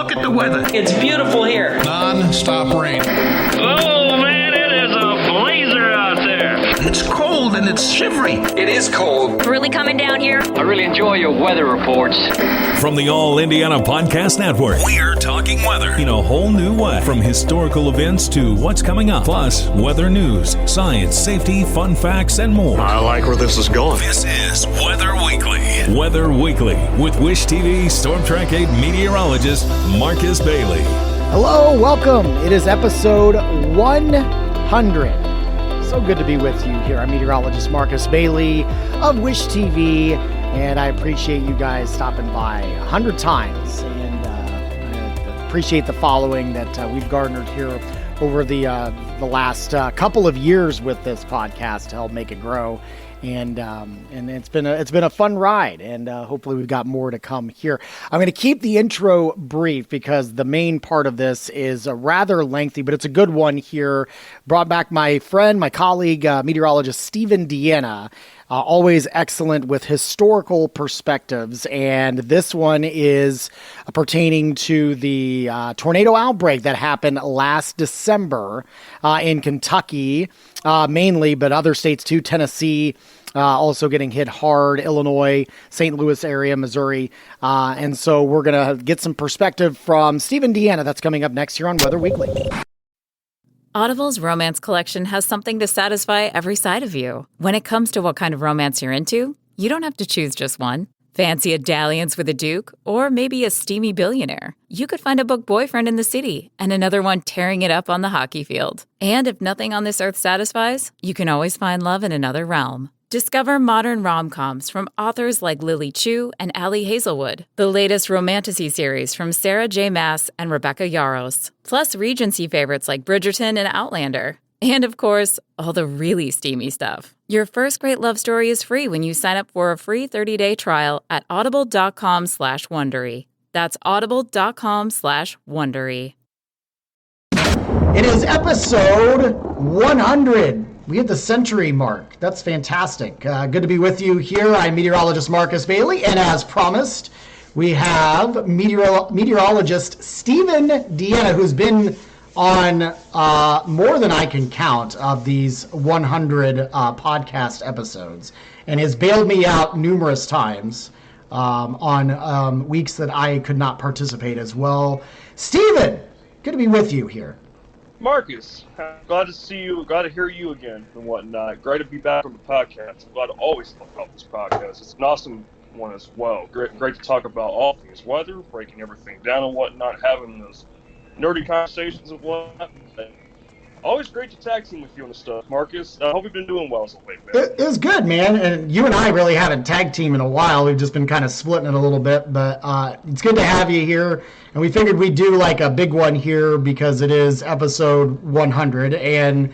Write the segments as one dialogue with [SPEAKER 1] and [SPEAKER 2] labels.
[SPEAKER 1] Look at the weather.
[SPEAKER 2] It's beautiful here.
[SPEAKER 3] Non-stop rain.
[SPEAKER 4] Oh, man, it is a blazer out there.
[SPEAKER 1] It's cold and it's shivery.
[SPEAKER 3] It is cold.
[SPEAKER 5] It's really coming down here.
[SPEAKER 4] I really enjoy your weather reports.
[SPEAKER 6] From the All Indiana Podcast Network, we're talking weather in a whole new way. From historical events to what's coming up, plus weather news, science, safety, fun facts, and more.
[SPEAKER 7] I like where this is going.
[SPEAKER 6] This is Weather Weekly. Weather Weekly with Wish TV Storm Track 8 meteorologist Marcus Bailey.
[SPEAKER 8] Hello, welcome. It is episode 100. So good to be with you here. I'm meteorologist Marcus Bailey of Wish TV, and I appreciate you guys stopping by 100 times, and I appreciate the following that we've garnered here over the last couple of years with this podcast to help make it grow. And it's been a fun ride, and hopefully we've got more to come here. I'm going to keep the intro brief because the main part of this is rather lengthy, but it's a good one here. Brought back my friend, my colleague, meteorologist Steven Diana, always excellent with historical perspectives, and this one is pertaining to the tornado outbreak that happened last December in Kentucky, mainly, but other states too, Tennessee, also getting hit hard, Illinois, St. Louis area, Missouri. And so we're going to get some perspective from Steven Diana. That's coming up next here on Weather Weekly.
[SPEAKER 9] Audible's romance collection has something to satisfy every side of you. When it comes to what kind of romance you're into, you don't have to choose just one. Fancy a dalliance with a duke, or maybe a steamy billionaire. You could find a book boyfriend in the city and another one tearing it up on the hockey field. And if nothing on this earth satisfies, you can always find love in another realm. Discover modern rom-coms from authors like Lily Chu and Allie Hazelwood, the latest romantasy series from Sarah J. Maas and Rebecca Yarros, plus Regency favorites like Bridgerton and Outlander. And of course, all the really steamy stuff. Your first great love story is free when you sign up for a free 30-day trial at audible.com/Wondery. That's audible.com/Wondery.
[SPEAKER 8] It is episode 100. We hit the century mark. That's fantastic. Good to be with you here. I'm meteorologist Marcus Bailey, and as promised, we have meteorologist Steven Diana, who's been on more than I can count of these 100 podcast episodes, and has bailed me out numerous times on weeks that I could not participate as well. Steven, good to be with you here.
[SPEAKER 10] Marcus, glad to see you, glad to hear you again and whatnot. Great to be back on the podcast. I'm glad to always talk about this podcast. It's an awesome one as well. Great to talk about all things weather, breaking everything down and whatnot, having those nerdy conversations and whatnot. Always great to tag team with you on the stuff, Marcus. I hope you've been doing well as of late, man.
[SPEAKER 8] It was good, man. And you and I really haven't tag team in a while. We've just been kind of splitting it a little bit, but it's good to have you here. And we figured we'd do like a big one here because it is episode 100. And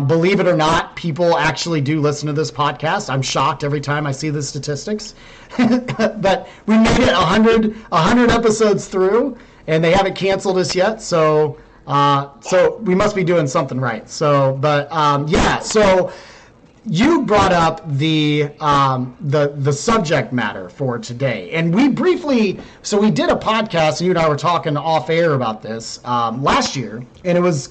[SPEAKER 8] believe it or not, people actually do listen to this podcast. I'm shocked every time I see the statistics. But we made it 100 episodes through, and they haven't canceled us yet. So we must be doing something right. So you brought up the subject matter for today, and we did a podcast, and you and I were talking off air about this last year, and it was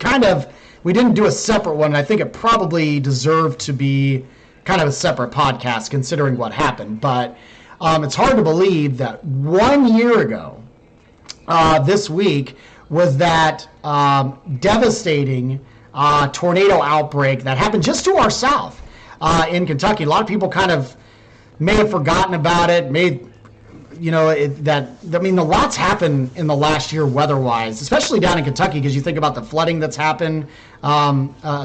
[SPEAKER 8] we didn't do a separate one. And I think it probably deserved to be kind of a separate podcast considering what happened, but it's hard to believe that 1 year ago this week was that devastating tornado outbreak that happened just to our south in Kentucky. A lot of people kind of may have forgotten about it. A lot's happened in the last year weather-wise, especially down in Kentucky, because you think about the flooding that's happened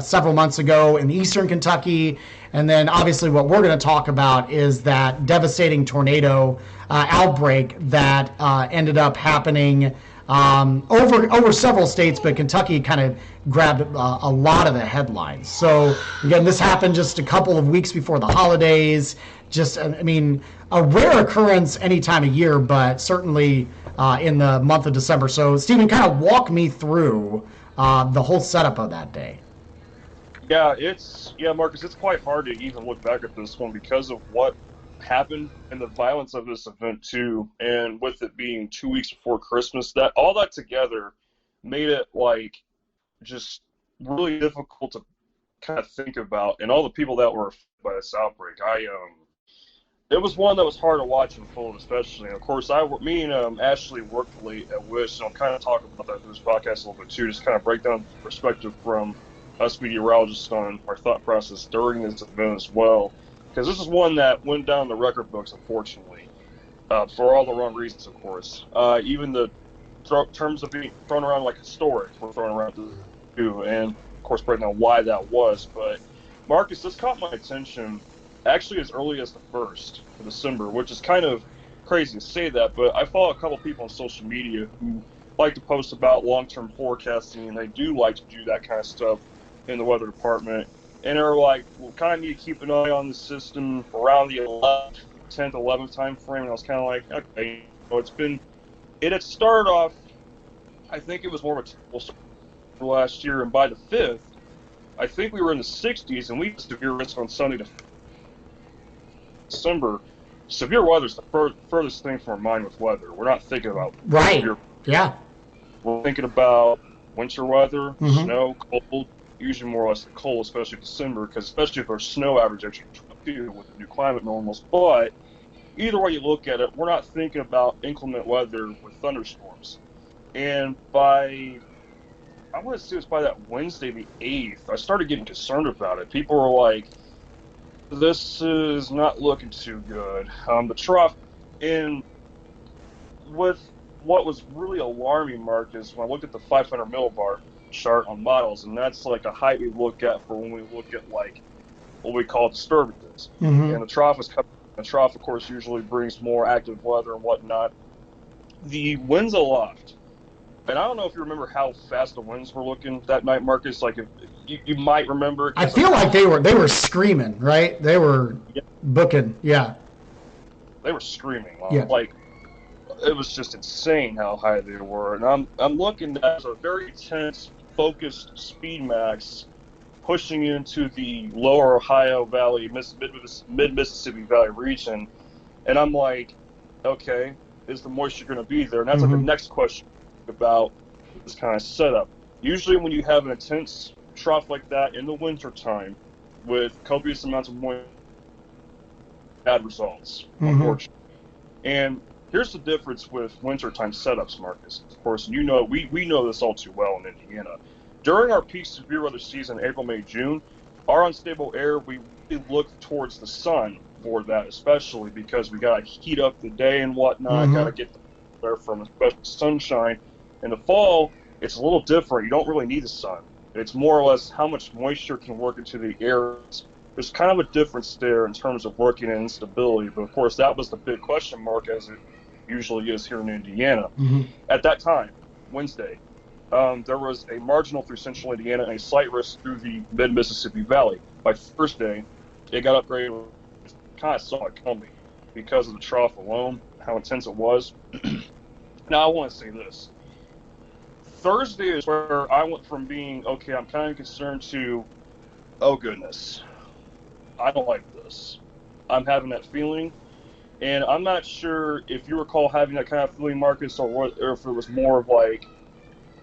[SPEAKER 8] several months ago in eastern Kentucky, and then obviously what we're going to talk about is that devastating tornado outbreak that ended up happening over several states, but Kentucky kind of grabbed a lot of the headlines. So again, this happened just a couple of weeks before the holidays. A rare occurrence any time of year, but certainly in the month of December. So Steven, kind of walk me through the whole setup of that day.
[SPEAKER 10] Yeah, Marcus, it's quite hard to even look back at this one because of what happened and the violence of this event too, and with it being 2 weeks before Christmas, that all that together made it like just really difficult to kind of think about, and all the people that were affected by this outbreak. It was one that was hard to watch unfold, especially. And of course, me and Ashley worked late at Wish, and I'll kind of talk about that in this podcast a little bit too, just kind of break down the perspective from us meteorologists on our thought process during this event as well. Because this is one that went down the record books, unfortunately, for all the wrong reasons, of course. Even the terms of being thrown around like historic were thrown around too, and of course, breaking down why that was. But Marcus, this caught my attention actually as early as the 1st of December, which is kind of crazy to say that, but I follow a couple people on social media who like to post about long-term forecasting, and they do like to do that kind of stuff in the weather department. And they're like, we'll kind of need to keep an eye on the system around the 11th, 10th, 11th time frame. And I was kind of like, okay, it had started off, I think it was more of a typical start for last year, and by the 5th, I think we were in the 60s, and we had severe risk on Sunday to December. Severe weather is the furthest thing from our mind with weather. We're not thinking about severe.
[SPEAKER 8] Yeah.
[SPEAKER 10] We're thinking about winter weather, snow, cold, usually more or less the cold, especially December, because especially if our snow average actually with the new climate normals. But either way you look at it, we're not thinking about inclement weather with thunderstorms. And I want to say it was by that Wednesday, the 8th, I started getting concerned about it. People were like, this is not looking too good. The trough, and with what was really alarming, Mark, is when I looked at the 500 millibar chart on models, and that's like a height we look at for when we look at like what we call disturbances. And the trough was coming. The trough, of course, usually brings more active weather and whatnot. The winds aloft, and I don't know if you remember how fast the winds were looking that night, Marcus. Like, if you might remember.
[SPEAKER 8] I feel like they were screaming, right? They were booking, yeah.
[SPEAKER 10] They were screaming,
[SPEAKER 8] yeah.
[SPEAKER 10] Like it was just insane how high they were. And I'm looking at a very intense, focused speed max pushing into the lower Ohio Valley, mid-Mississippi Valley region, and I'm like, okay, is the moisture going to be there? And that's like the next question about this kind of setup. Usually when you have an intense trough like that in the winter time with copious amounts of moisture, bad results, unfortunately. And here's the difference with wintertime setups, Marcus. Of course, and you know, we know this all too well in Indiana. During our peak severe weather season, April, May, June, our unstable air, we really look towards the sun for that, especially because we got to heat up the day and whatnot, got to get there from especially sunshine. In the fall, it's a little different. You don't really need the sun. It's more or less how much moisture can work into the air. There's kind of a difference there in terms of working in instability, but of course that was the big question mark, as it usually is here in Indiana. At that time, Wednesday, there was a marginal through central Indiana and a slight risk through the mid-Mississippi Valley. By Thursday, it got upgraded. Kind of saw it coming because of the trough alone, how intense it was. Now, I want to say this. Thursday is where I went from being, okay, I'm kind of concerned, to, oh, goodness, I don't like this. I'm having that feeling. And I'm not sure if you recall having that kind of feeling, Marcus, or if it was more of like,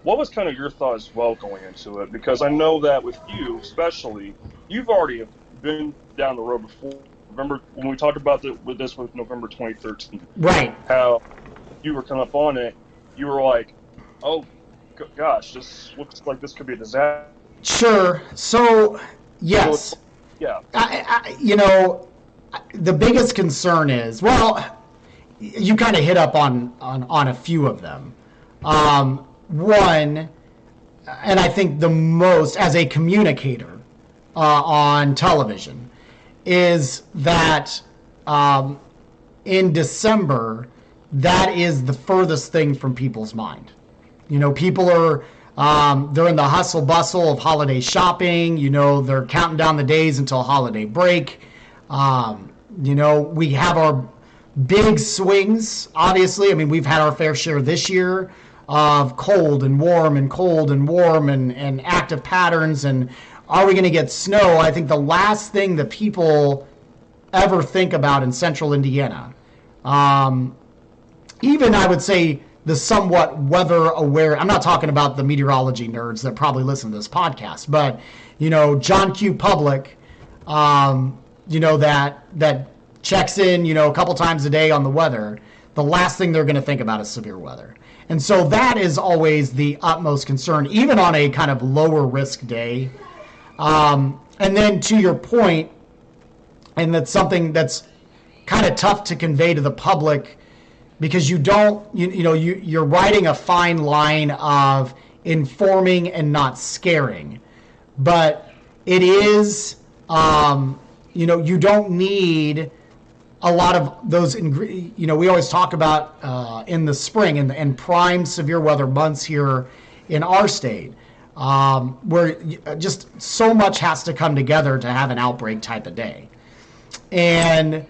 [SPEAKER 10] what was kind of your thought as well going into it? Because I know that with you, especially, you've already been down the road before. Remember when we talked about this with November 2013?
[SPEAKER 8] Right.
[SPEAKER 10] How you were coming up on it, you were like, oh, gosh, this looks like this could be a disaster.
[SPEAKER 8] Sure. So, yes.
[SPEAKER 10] Yeah.
[SPEAKER 8] The biggest concern is, well, you kind of hit up on a few of them. One, and I think the most as a communicator on television, is that in December, that is the furthest thing from people's mind. People are, they're in the hustle bustle of holiday shopping. They're counting down the days until holiday break. We have our big swings, obviously. I mean, we've had our fair share this year of cold and warm and cold and warm and active patterns. And are we going to get snow? I think the last thing that people ever think about in central Indiana. Even I would say the somewhat weather aware, I'm not talking about the meteorology nerds that probably listen to this podcast, but, John Q. Public, that checks in, a couple times a day on the weather, the last thing they're going to think about is severe weather. And so that is always the utmost concern, even on a kind of lower risk day. And then to your point, and that's something that's kind of tough to convey to the public, because you're riding a fine line of informing and not scaring. But it is, you don't need a lot of those, we always talk about in the spring and prime severe weather months here in our state, where just so much has to come together to have an outbreak type of day. And,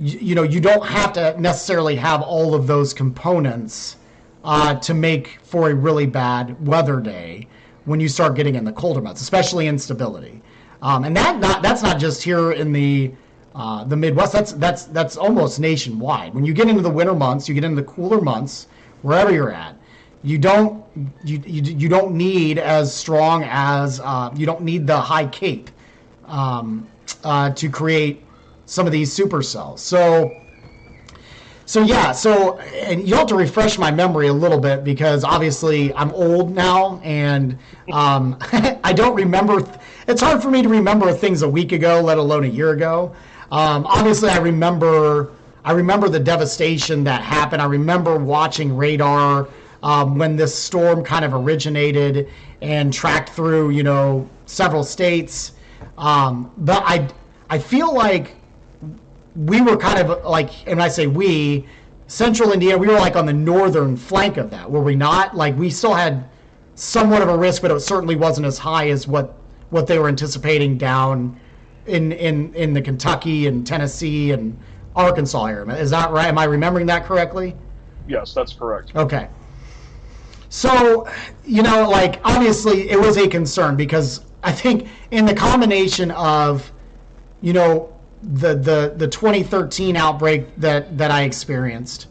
[SPEAKER 8] you don't have to necessarily have all of those components to make for a really bad weather day when you start getting in the colder months, especially instability. And that's not just here in the Midwest. That's almost nationwide. When you get into the winter months, you get into the cooler months, wherever you're at, you don't need as strong as you don't need the high cape to create some of these supercells. And you have to refresh my memory a little bit, because obviously I'm old now, and I don't remember. It's hard for me to remember things a week ago, let alone a year ago. Obviously, I remember the devastation that happened. I remember watching radar when this storm kind of originated and tracked through, several states. But I feel like we were kind of like, and I say we, central Indiana, we were like on the northern flank of that, were we not? Like, we still had somewhat of a risk, but it certainly wasn't as high as what they were anticipating down in the Kentucky and Tennessee and Arkansas area. Is that right? Am I remembering that correctly?
[SPEAKER 10] Yes, that's correct.
[SPEAKER 8] Okay. So, obviously it was a concern, because I think in the combination of, the 2013 outbreak that I experienced,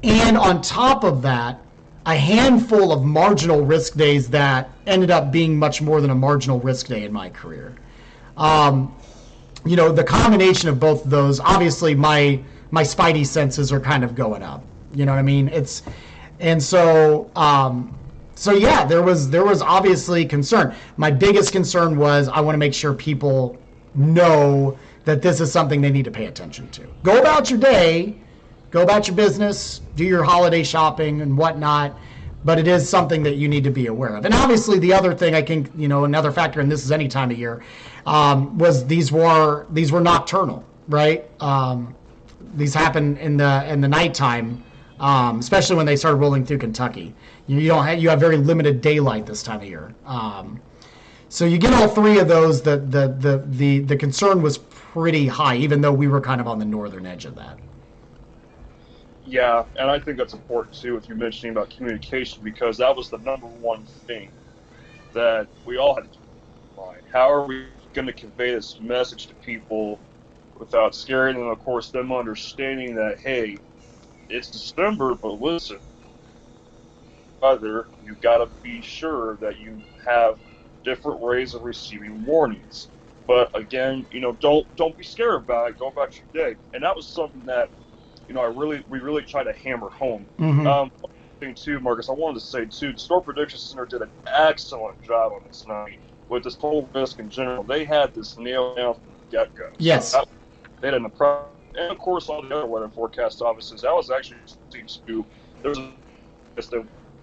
[SPEAKER 8] and on top of that, a handful of marginal risk days that ended up being much more than a marginal risk day in my career. The combination of both of those, obviously my spidey senses are kind of going up. You know what I mean? There was obviously concern. My biggest concern was I want to make sure people know that this is something they need to pay attention to. Go about your day, go about your business, do your holiday shopping and whatnot, but it is something that you need to be aware of. And obviously the other thing I think, another factor, and this is any time of year, was these were nocturnal, right? These happen in the nighttime, especially when they started rolling through Kentucky. You have very limited daylight this time of year. So you get all three of those. The concern was pretty high, even though we were kind of on the northern edge of that.
[SPEAKER 10] Yeah, and I think that's important too, with you mentioning about communication, because that was the number one thing that we all had to keep in mind. How are we going to convey this message to people without scaring them? Of course, them understanding that, hey, it's December, but listen, other, you got to be sure that you have different ways of receiving warnings. But again, don't be scared about it. Go about your day. And that was something that, we really try to hammer home.
[SPEAKER 8] Mm-hmm.
[SPEAKER 10] Thing too, Marcus, I wanted to say too, the Storm Prediction Center did an excellent job on this night with this whole risk in general. They had this nailed down from the get-go.
[SPEAKER 8] Yes.
[SPEAKER 10] So they had and of course all the other weather forecast offices. That was actually too. There's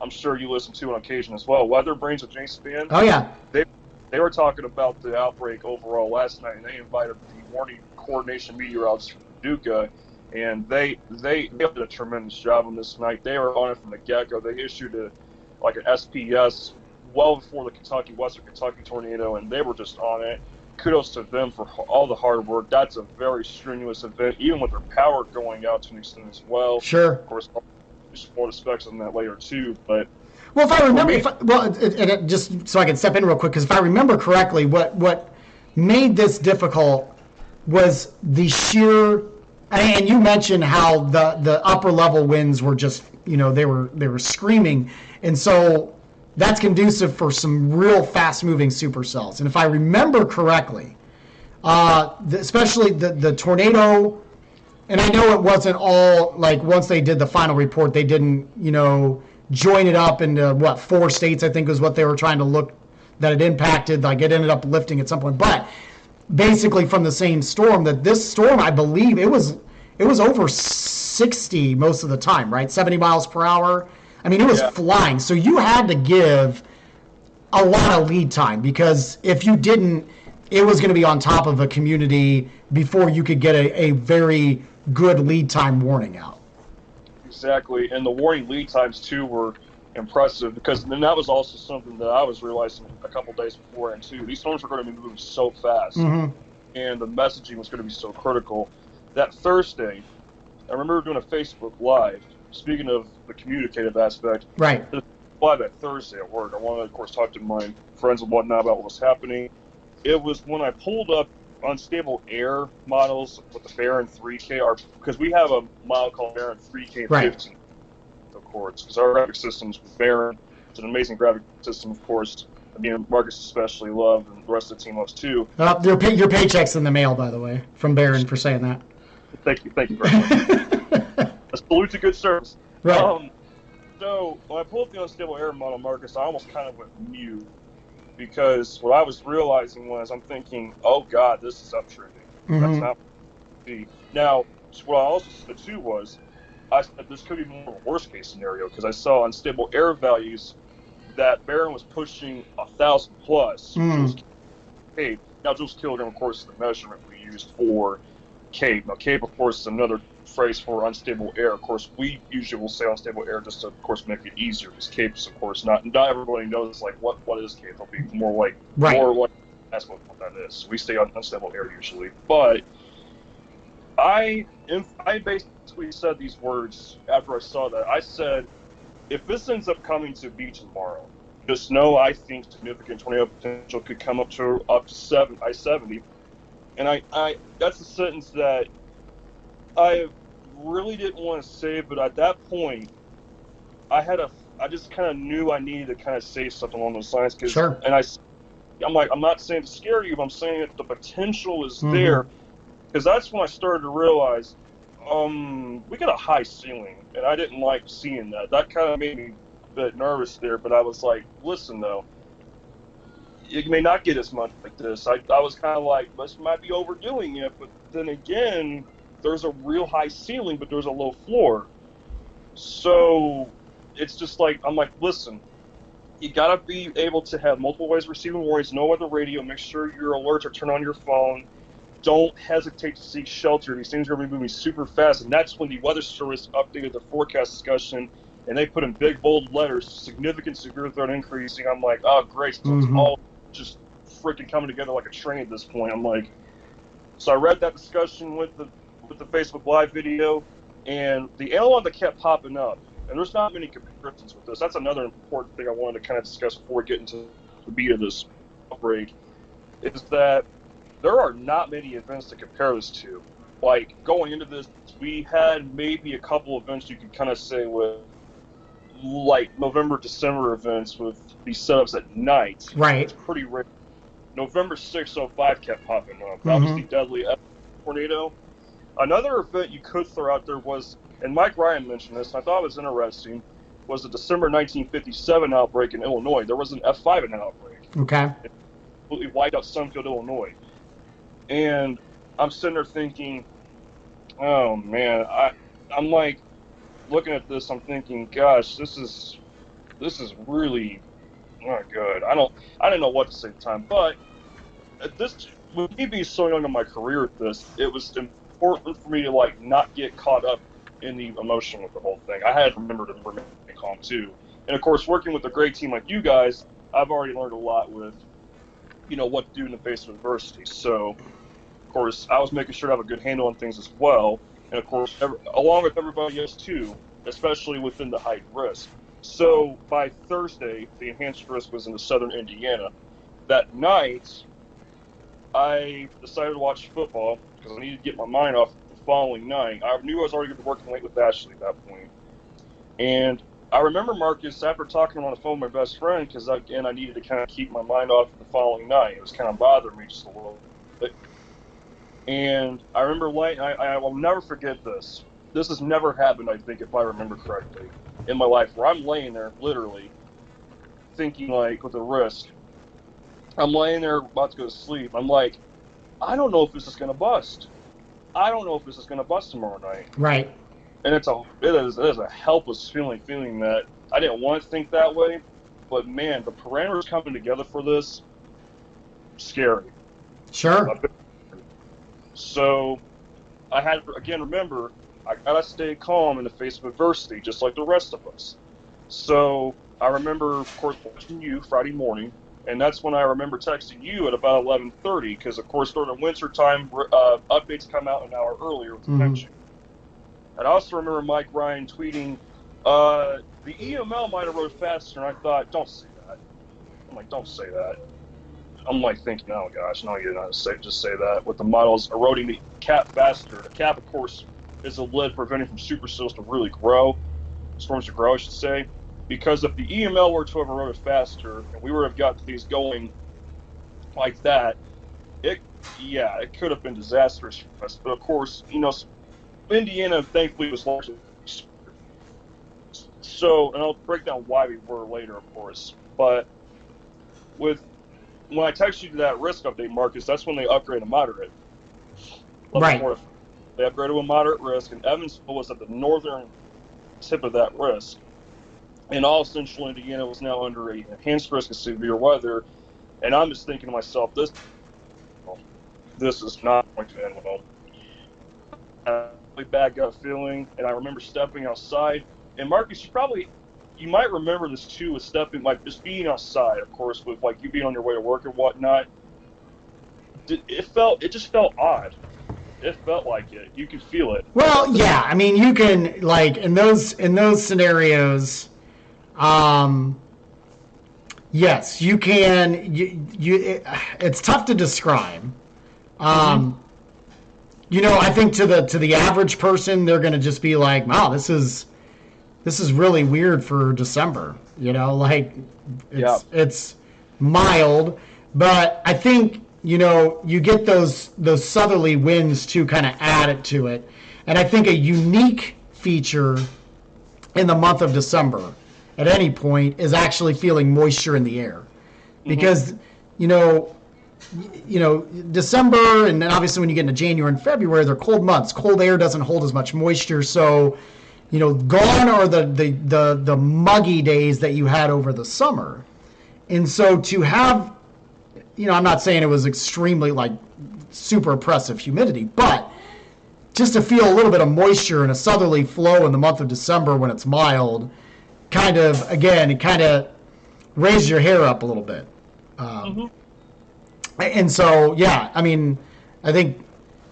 [SPEAKER 10] I'm sure you listen to on occasion as well. Weather Brains with James Spann.
[SPEAKER 8] Oh yeah.
[SPEAKER 10] They were talking about the outbreak overall last night, and they invited the warning coordination meteorologist from Paducah, and they did a tremendous job on this night. They were on it from the get-go. They issued an SPS well before the Western Kentucky tornado, and they were just on it. Kudos to them for all the hard work. That's a very strenuous event, even with their power going out to an extent as well.
[SPEAKER 8] Sure.
[SPEAKER 10] Of course, more the specs on that later too, but.
[SPEAKER 8] Well, if I remember, just so I can step in real quick, because if I remember correctly, what made this difficult was the sheer, and you mentioned how the upper level winds were just, they were screaming, and so that's conducive for some real fast moving supercells. And if I remember correctly, especially the tornado, and I know it wasn't all like once they did the final report, they didn't join it up into 4 states, I think was what they were trying to look that it impacted. Like it ended up lifting at some point, but basically from the same storm, that this storm, I believe it was over 60 most of the time, right? 70 miles per hour. I mean, it was flying. So you had to give a lot of lead time, because if you didn't, it was going to be on top of a community before you could get a very good lead time warning out.
[SPEAKER 10] Exactly, and the warning lead times too were impressive, because then that was also something that I was realizing a couple days before, and too, these storms were going to be moving so fast, and the messaging was going to be so critical. That Thursday, I remember doing a Facebook Live, speaking of the communicative aspect,
[SPEAKER 8] right?
[SPEAKER 10] Live that Thursday at work. I wanted to, of course, talk to my friends and whatnot about what was happening. It was when I pulled up unstable air models with the Baron 3K, because we have a model called Baron 3K 15, of course, because our graphic systems with Baron, it's an amazing graphic system, of course. I mean, Marcus especially loved, and the rest of the team loves too.
[SPEAKER 8] Your paycheck's in the mail, by the way, from Baron for saying that.
[SPEAKER 10] Thank you very much. A salute to good service.
[SPEAKER 8] Right.
[SPEAKER 10] So when I pulled up the unstable air model, Marcus, I almost kind of went mute, because what I was realizing was I'm thinking, oh God, this is uptrending. That's not the. Now, what I also said too was, I said this could be more of a worst case scenario, because I saw unstable air values that Baron was pushing 1,000 plus. Cape. Now, joules kilogram, of course, is the measurement we use for Cape. Now, Cape, of course, is another phrase for unstable air. Of course, we usually will say unstable air just to, of course, make it easier, because Cape's, of course, not everybody knows like what is Cape. It'll be more like that's what that is. We say unstable air usually, but I basically said these words after I saw that. I said, if this ends up coming to be tomorrow, just know I think significant tornado potential could come up to I-70, and I that's a sentence that I really didn't want to say, but at that point, I just kind of knew I needed to kind of say something along those lines.
[SPEAKER 8] Sure.
[SPEAKER 10] And I'm like, I'm not saying to scare you, but I'm saying that the potential is there, because that's when I started to realize, we got a high ceiling, and I didn't like seeing that. That kind of made me a bit nervous there, but I was like, listen though, it may not get as much like this. I was kind of like, this might be overdoing it, but then again, there's a real high ceiling, but there's a low floor. So it's just like, I'm like, listen, you gotta be able to have multiple ways of receiving warnings, know whether radio, make sure your alerts are turned on your phone. Don't hesitate to seek shelter. These things are going to be moving super fast, and that's when the Weather Service updated the forecast discussion, and they put in big, bold letters, significant severe threat increasing. I'm like, oh, great. So it's all just freaking coming together like a train at this point. I'm like, so I read that discussion with the Facebook Live video, and the analog that kept popping up, and there's not many comparisons with this. That's another important thing I wanted to kind of discuss before we get into the beat of this outbreak, is that there are not many events to compare this to. Like, going into this, we had maybe a couple events you could kind of say with, like, November, December events with these setups at night.
[SPEAKER 8] Right.
[SPEAKER 10] It's pretty rare. November 605 kept popping up. That was the deadliest tornado. Another event you could throw out there was, and Mike Ryan mentioned this, and I thought it was interesting, was the December 1957 outbreak in Illinois. There was an F5 in that outbreak.
[SPEAKER 8] Okay.
[SPEAKER 10] It completely wiped out Sunfield, Illinois. And I'm sitting there thinking, oh man, I'm like looking at this, I'm thinking, gosh, this is really not good. I didn't know what to say at the time, but at this, with me being so young in my career at this, it was important for me to like not get caught up in the emotion with the whole thing. I had to remember to remain calm too. And of course, working with a great team like you guys, I've already learned a lot with, what to do in the face of adversity. So, of course, I was making sure to have a good handle on things as well. And of course, along with everybody else too, especially within the heightened risk. So by Thursday, the enhanced risk was into southern Indiana. That night, I decided to watch football. because I needed to get my mind off the following night. I knew I was already going to be working late with Ashley at that point. And I remember, Marcus, after talking on the phone with my best friend, because, again, I needed to kind of keep my mind off the following night. It was kind of bothering me just a little bit. And I remember I will never forget this. This has never happened, I think, if I remember correctly, in my life, where I'm laying there, literally, thinking, like, with a risk. I'm laying there about to go to sleep. I'm like, I don't know if this is going to bust. I don't know if this is going to bust tomorrow night.
[SPEAKER 8] Right.
[SPEAKER 10] And it is a helpless feeling that I didn't want to think that way, but man, the parameters coming together for this, scary.
[SPEAKER 8] Sure.
[SPEAKER 10] So I had to, again, remember, I gotta stay calm in the face of adversity, just like the rest of us. So I remember, of course, watching you Friday morning, and that's when I remember texting you at about 11:30, because of course during the winter time, updates come out an hour earlier with the pension. And I also remember Mike Ryan tweeting, the EML might have rode faster, and I thought, don't say that. I'm like, don't say that. I'm like thinking, oh gosh, no, you're not just say that. With the models eroding the cap faster. The cap, of course, is a lid preventing from supercells to really grow, storms to grow, I should say. Because if the EML were to have eroded faster, and we would have got these going like that, it could have been disastrous for us. But of course, Indiana, thankfully, was largely so, and I'll break down why we were later, of course. But when I text you to that risk update, Marcus, that's when they upgraded to moderate.
[SPEAKER 8] Right.
[SPEAKER 10] They upgraded to moderate risk, and Evansville was at the northern tip of that risk. And all central Indiana was now under a enhanced risk of severe weather. And I'm just thinking to myself, this is not going to end well. Really bad gut feeling, and I remember stepping outside. And Marcus, you might remember this too, with stepping, like just being outside, of course, with like you being on your way to work and whatnot. It just felt odd. It felt like it. You could feel it.
[SPEAKER 8] Well, yeah. I mean, you can, like, in those scenarios, yes, you can. It's tough to describe. I think to the average person, they're going to just be like, wow, this is really weird for December. Like it's mild, but I think, you get those southerly winds to kind of add it to it. And I think a unique feature in the month of December at any point is actually feeling moisture in the air. Because, December, and then obviously when you get into January and February, they're cold months. Cold air doesn't hold as much moisture, so gone are the muggy days that you had over the summer. And so to have, I'm not saying it was extremely like super oppressive humidity, but just to feel a little bit of moisture and a southerly flow in the month of December when it's mild, it kind of raises your hair up a little bit. And so, yeah, I mean, I think,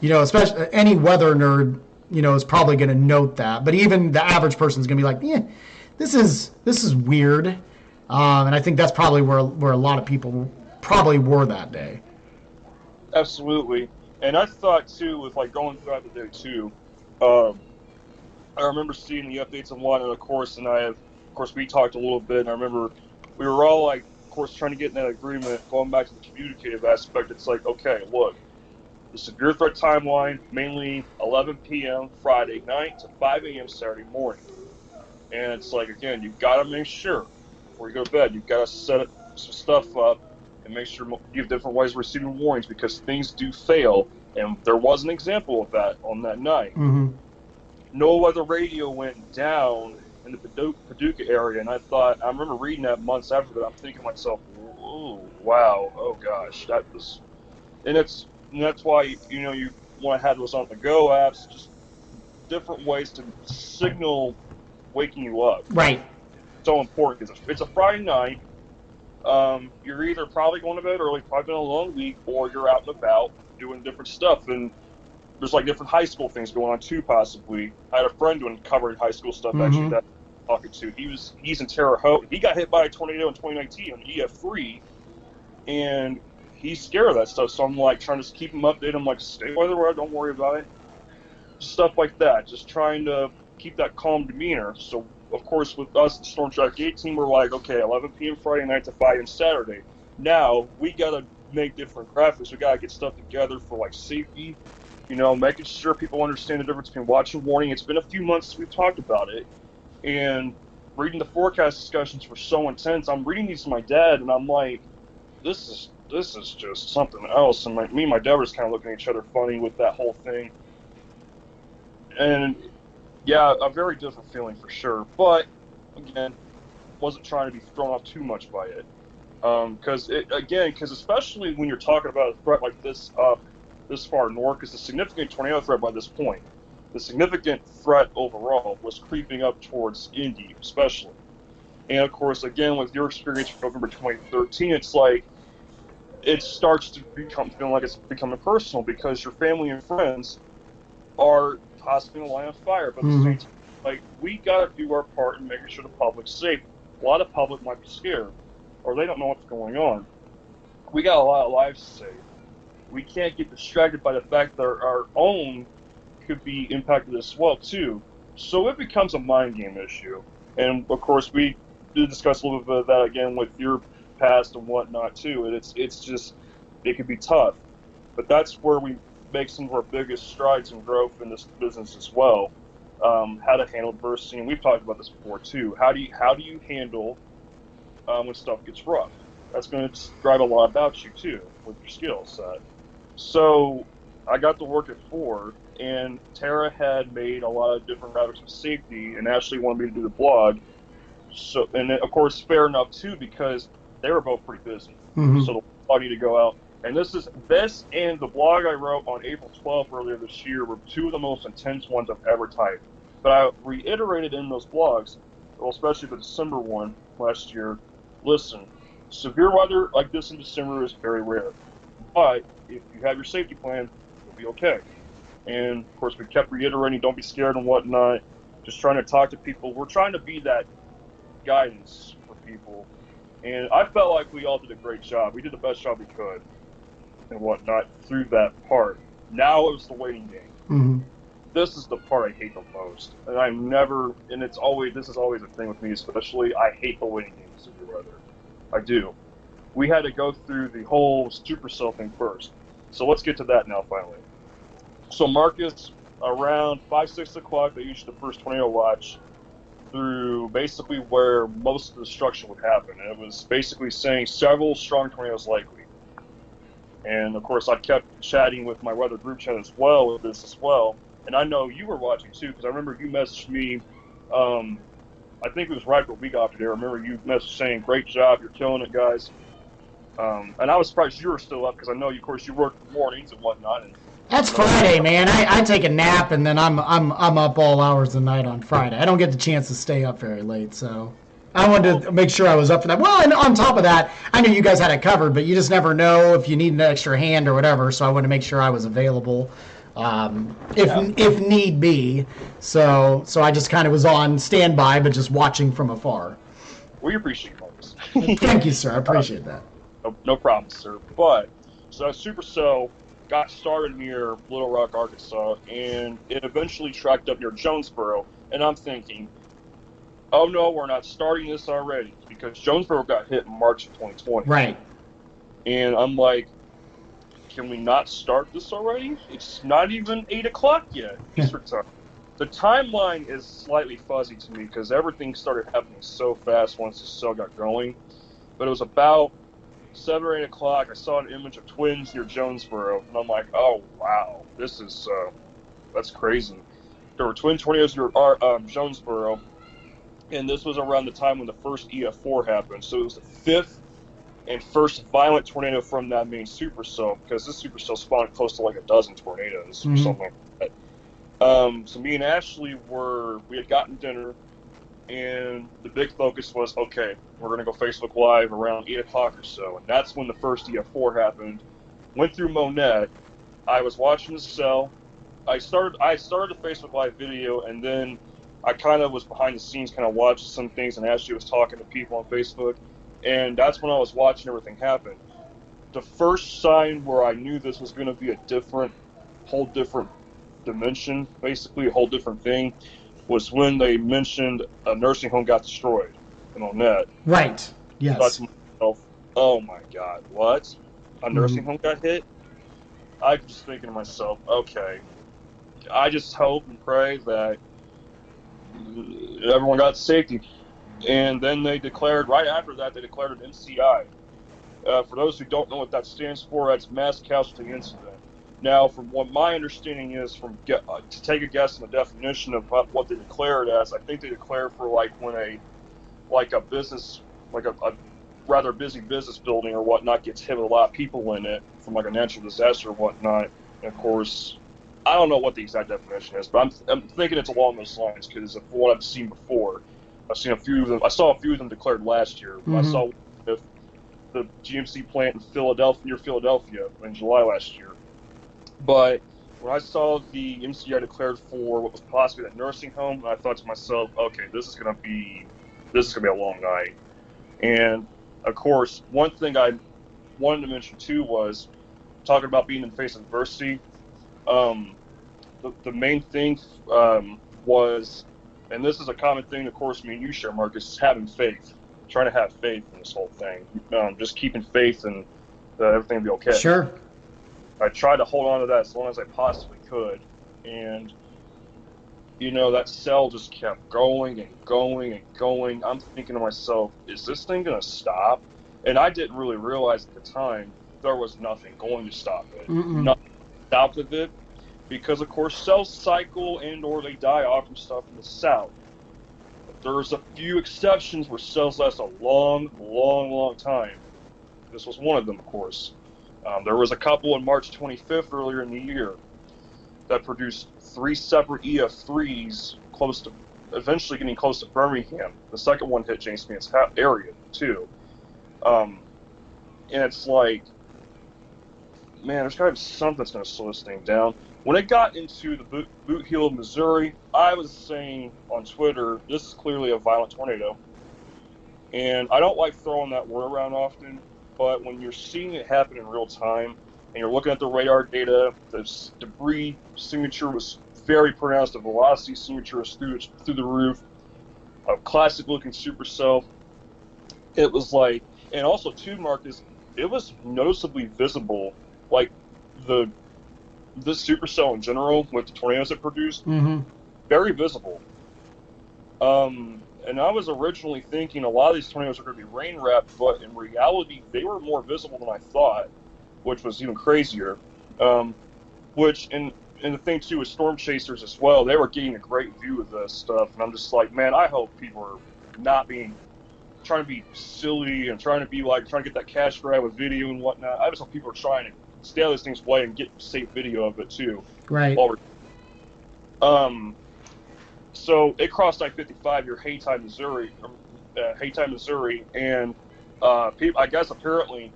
[SPEAKER 8] especially any weather nerd, is probably going to note that. But even the average person is going to be like, yeah, this is weird. And I think that's probably where a lot of people probably were that day.
[SPEAKER 10] Absolutely. And I thought, too, with, like, going throughout the day, too, I remember seeing the updates on one, and of course, we talked a little bit, and I remember we were all, like, of course, trying to get in that agreement, going back to the communicative aspect. It's like, okay, look, the severe threat timeline, mainly 11 p.m. Friday night to 5 a.m. Saturday morning. And it's like, again, you've got to make sure, before you go to bed, you've got to set some stuff up and make sure you have different ways of receiving warnings, because things do fail. And there was an example of that on that night. No weather radio went down in the Paducah area, and I remember reading that months after that. I'm thinking to myself, oh, wow, oh gosh, and that's why, you want to have those on the go apps, just different ways to signal waking you up.
[SPEAKER 8] Right.
[SPEAKER 10] So important, because it's a Friday night. You're either probably going to bed early, probably been a long week, or you're out and about doing different stuff. And there's like different high school things going on too, possibly. I had a friend doing covered high school stuff actually that I'm talking to. He's in Terre Haute. He got hit by a tornado in 2019 on EF3, and he's scared of that stuff. So I'm like trying to keep him updated. I'm like, stay weather weather, don't worry about it. Stuff like that. Just trying to keep that calm demeanor. So of course with us, the Storm Track 18, we're like, okay, 11 p.m. Friday night to 5 a.m. Saturday. Now we gotta make different graphics. We gotta get stuff together for like safety. You know, making sure people understand the difference between watch and warning. It's been a few months since we've talked about it, and reading the forecast discussions were so intense. I'm reading these to my dad, and I'm like, this is just something else. And me and my dad were just kind of looking at each other funny with that whole thing. And yeah, a very different feeling for sure. But again, wasn't trying to be thrown off too much by it, because especially when you're talking about a threat like this this far north, because the significant tornado threat by this point, the significant threat overall was creeping up towards Indy, especially. And of course, again, with your experience from November 2013, it's like it starts to feeling like it's becoming personal, because your family and friends are possibly in the line of fire. But at the same time, like, we got to do our part in making sure the public's safe. A lot of public might be scared, or they don't know what's going on. We got a lot of lives to save. We can't get distracted by the fact that our own could be impacted as well too. So it becomes a mind game issue. And of course, we did discuss a little bit of that again with your past and whatnot too. And it's just, it could be tough. But that's where we make some of our biggest strides and growth in this business as well. How to handle adversity, and we've talked about this before too. How do you handle when stuff gets rough? That's going to describe a lot about you too with your skill set. So I got to work at Ford, and Tara had made a lot of different graphics with safety, and Ashley wanted me to do the blog. So, and of course, fair enough too, because they were both pretty busy. So the blog needed to go out. And this and the blog I wrote on April 12th earlier this year were two of the most intense ones I've ever typed. But I reiterated in those blogs, well, especially the December one last year, listen, severe weather like this in December is very rare. But if you have your safety plan, you'll be okay. And of course, we kept reiterating, don't be scared and whatnot. Just trying to talk to people. We're trying to be that guidance for people. And I felt like we all did a great job. We did the best job we could and whatnot through that part. Now it was the waiting game. This is the part I hate the most. And this is always a thing with me especially. I hate the waiting game in severe weather. I do. We had to go through the whole supercell thing first. So let's get to that now finally. So Marcus, around 5, 6 o'clock, they used the first tornado watch through basically where most of the destruction would happen. And it was basically saying several strong tornadoes likely. And of course, I kept chatting with my weather group chat as well with this as well. And I know you were watching too, because I remember you messaged me. I think it was right when we got up there. I remember you messaged saying, "Great job, you're killing it, guys." And I was surprised you were still up, because I know, of course, you work mornings and whatnot. And
[SPEAKER 8] that's Friday, man. I take a nap, and then I'm up all hours of the night on Friday. I don't get the chance to stay up very late, so I wanted to make sure I was up for that. Well, and on top of that, I knew you guys had it covered, but you just never know if you need an extra hand or whatever, so I wanted to make sure I was available if need be. So I just kind of was on standby, but just watching from afar.
[SPEAKER 10] We appreciate this.
[SPEAKER 8] Thank you, sir. I appreciate that.
[SPEAKER 10] No problem, sir. But so Supercell got started near Little Rock, Arkansas, and it eventually tracked up near Jonesboro. And I'm thinking, oh no, we're not starting this already, because Jonesboro got hit in March of 2020.
[SPEAKER 8] Right.
[SPEAKER 10] And I'm like, can we not start this already? It's not even 8 o'clock yet. Eastern time. The timeline is slightly fuzzy to me, because everything started happening so fast once the cell got going. But it was about 7 or 8 o'clock. I saw an image of twins near Jonesboro, and I'm like, oh wow, this is that's crazy. There were twin tornadoes near Jonesboro, and this was around the time when the first EF4 happened. So it was the fifth and first violent tornado from that main supercell, because this supercell spawned close to like a dozen tornadoes or something like that. So me and Ashley we had gotten dinner, and the big focus was, okay, we're going to go Facebook Live around 8 o'clock or so. And that's when the first EF4 happened. Went through Monette. I was watching the cell. I started the Facebook Live video, and then I kind of was behind the scenes, kind of watching some things, and Ashley was talking to people on Facebook. And that's when I was watching everything happen. the first sign where I knew this was going to be a whole different dimension, basically a whole different thing, was when they mentioned a nursing home got destroyed on net.
[SPEAKER 2] Right.
[SPEAKER 10] I thought
[SPEAKER 2] Yes.
[SPEAKER 10] to myself, oh my God, what? A nursing home got hit? I'm just thinking to myself, okay, I just hope and pray that everyone got safety. And then they declared, right after that, they declared an MCI. For those who don't know what that stands for, that's mass casualty incident. Now, from what my understanding is, to take a guess on the definition of what they declared as, I think they declared for when a business, a rather busy business building or whatnot gets hit with a lot of people in it from a natural disaster or whatnot. And of course, I don't know what the exact definition is, but I'm thinking it's along those lines because of what I've seen before. I've seen a few of them. I saw a few of them declared last year. I saw the GMC plant in near Philadelphia in July last year. But when I saw the MCI declared for what was possibly that nursing home, I thought to myself, okay, this is gonna be a long night. And of course, one thing I wanted to mention too was talking about being in the face of adversity. The main thing was, and this is a common thing, of course, me and you share, Marcus, is having faith. Trying to have faith in this whole thing. Just keeping faith and everything will be okay.
[SPEAKER 2] Sure.
[SPEAKER 10] I tried to hold on to that as long as I possibly could. And, that cell just kept going and going and going. I'm thinking to myself, is this thing going to stop? And I didn't really realize at the time there was nothing going to stop it. Nothing stopped with it. Because, of course, cells cycle and or they die off from stuff in the south. But there's a few exceptions where cells last a long, long, long time. This was one of them, of course. There was a couple on March 25th earlier in the year that produced 3 separate EF3s eventually getting close to Birmingham. The second one hit James Smith's area, too. And it's like, man, there's got to be something that's going to slow this thing down. When it got into the Boot Heel, Missouri, I was saying on Twitter, this is clearly a violent tornado. And I don't like throwing that word around often, but when you're seeing it happen in real time, and you're looking at the radar data, the debris signature was very pronounced, the velocity signature was through the roof, a classic-looking supercell. It was like, and also too, Marcus, it was noticeably visible, like this supercell in general, with the tornadoes it produced, very visible. And I was originally thinking a lot of these tornadoes are going to be rain-wrapped, but in reality, they were more visible than I thought, which was even crazier. And the thing, too, with storm chasers as well, they were getting a great view of this stuff, and I'm just like, man, I hope people are not trying to be silly and trying to get that cash grab with video and whatnot. I just hope people are trying to stay out of this thing's way and get safe video of it, too.
[SPEAKER 2] Right.
[SPEAKER 10] So it crossed I-55 near Haytime, Missouri, and I guess apparently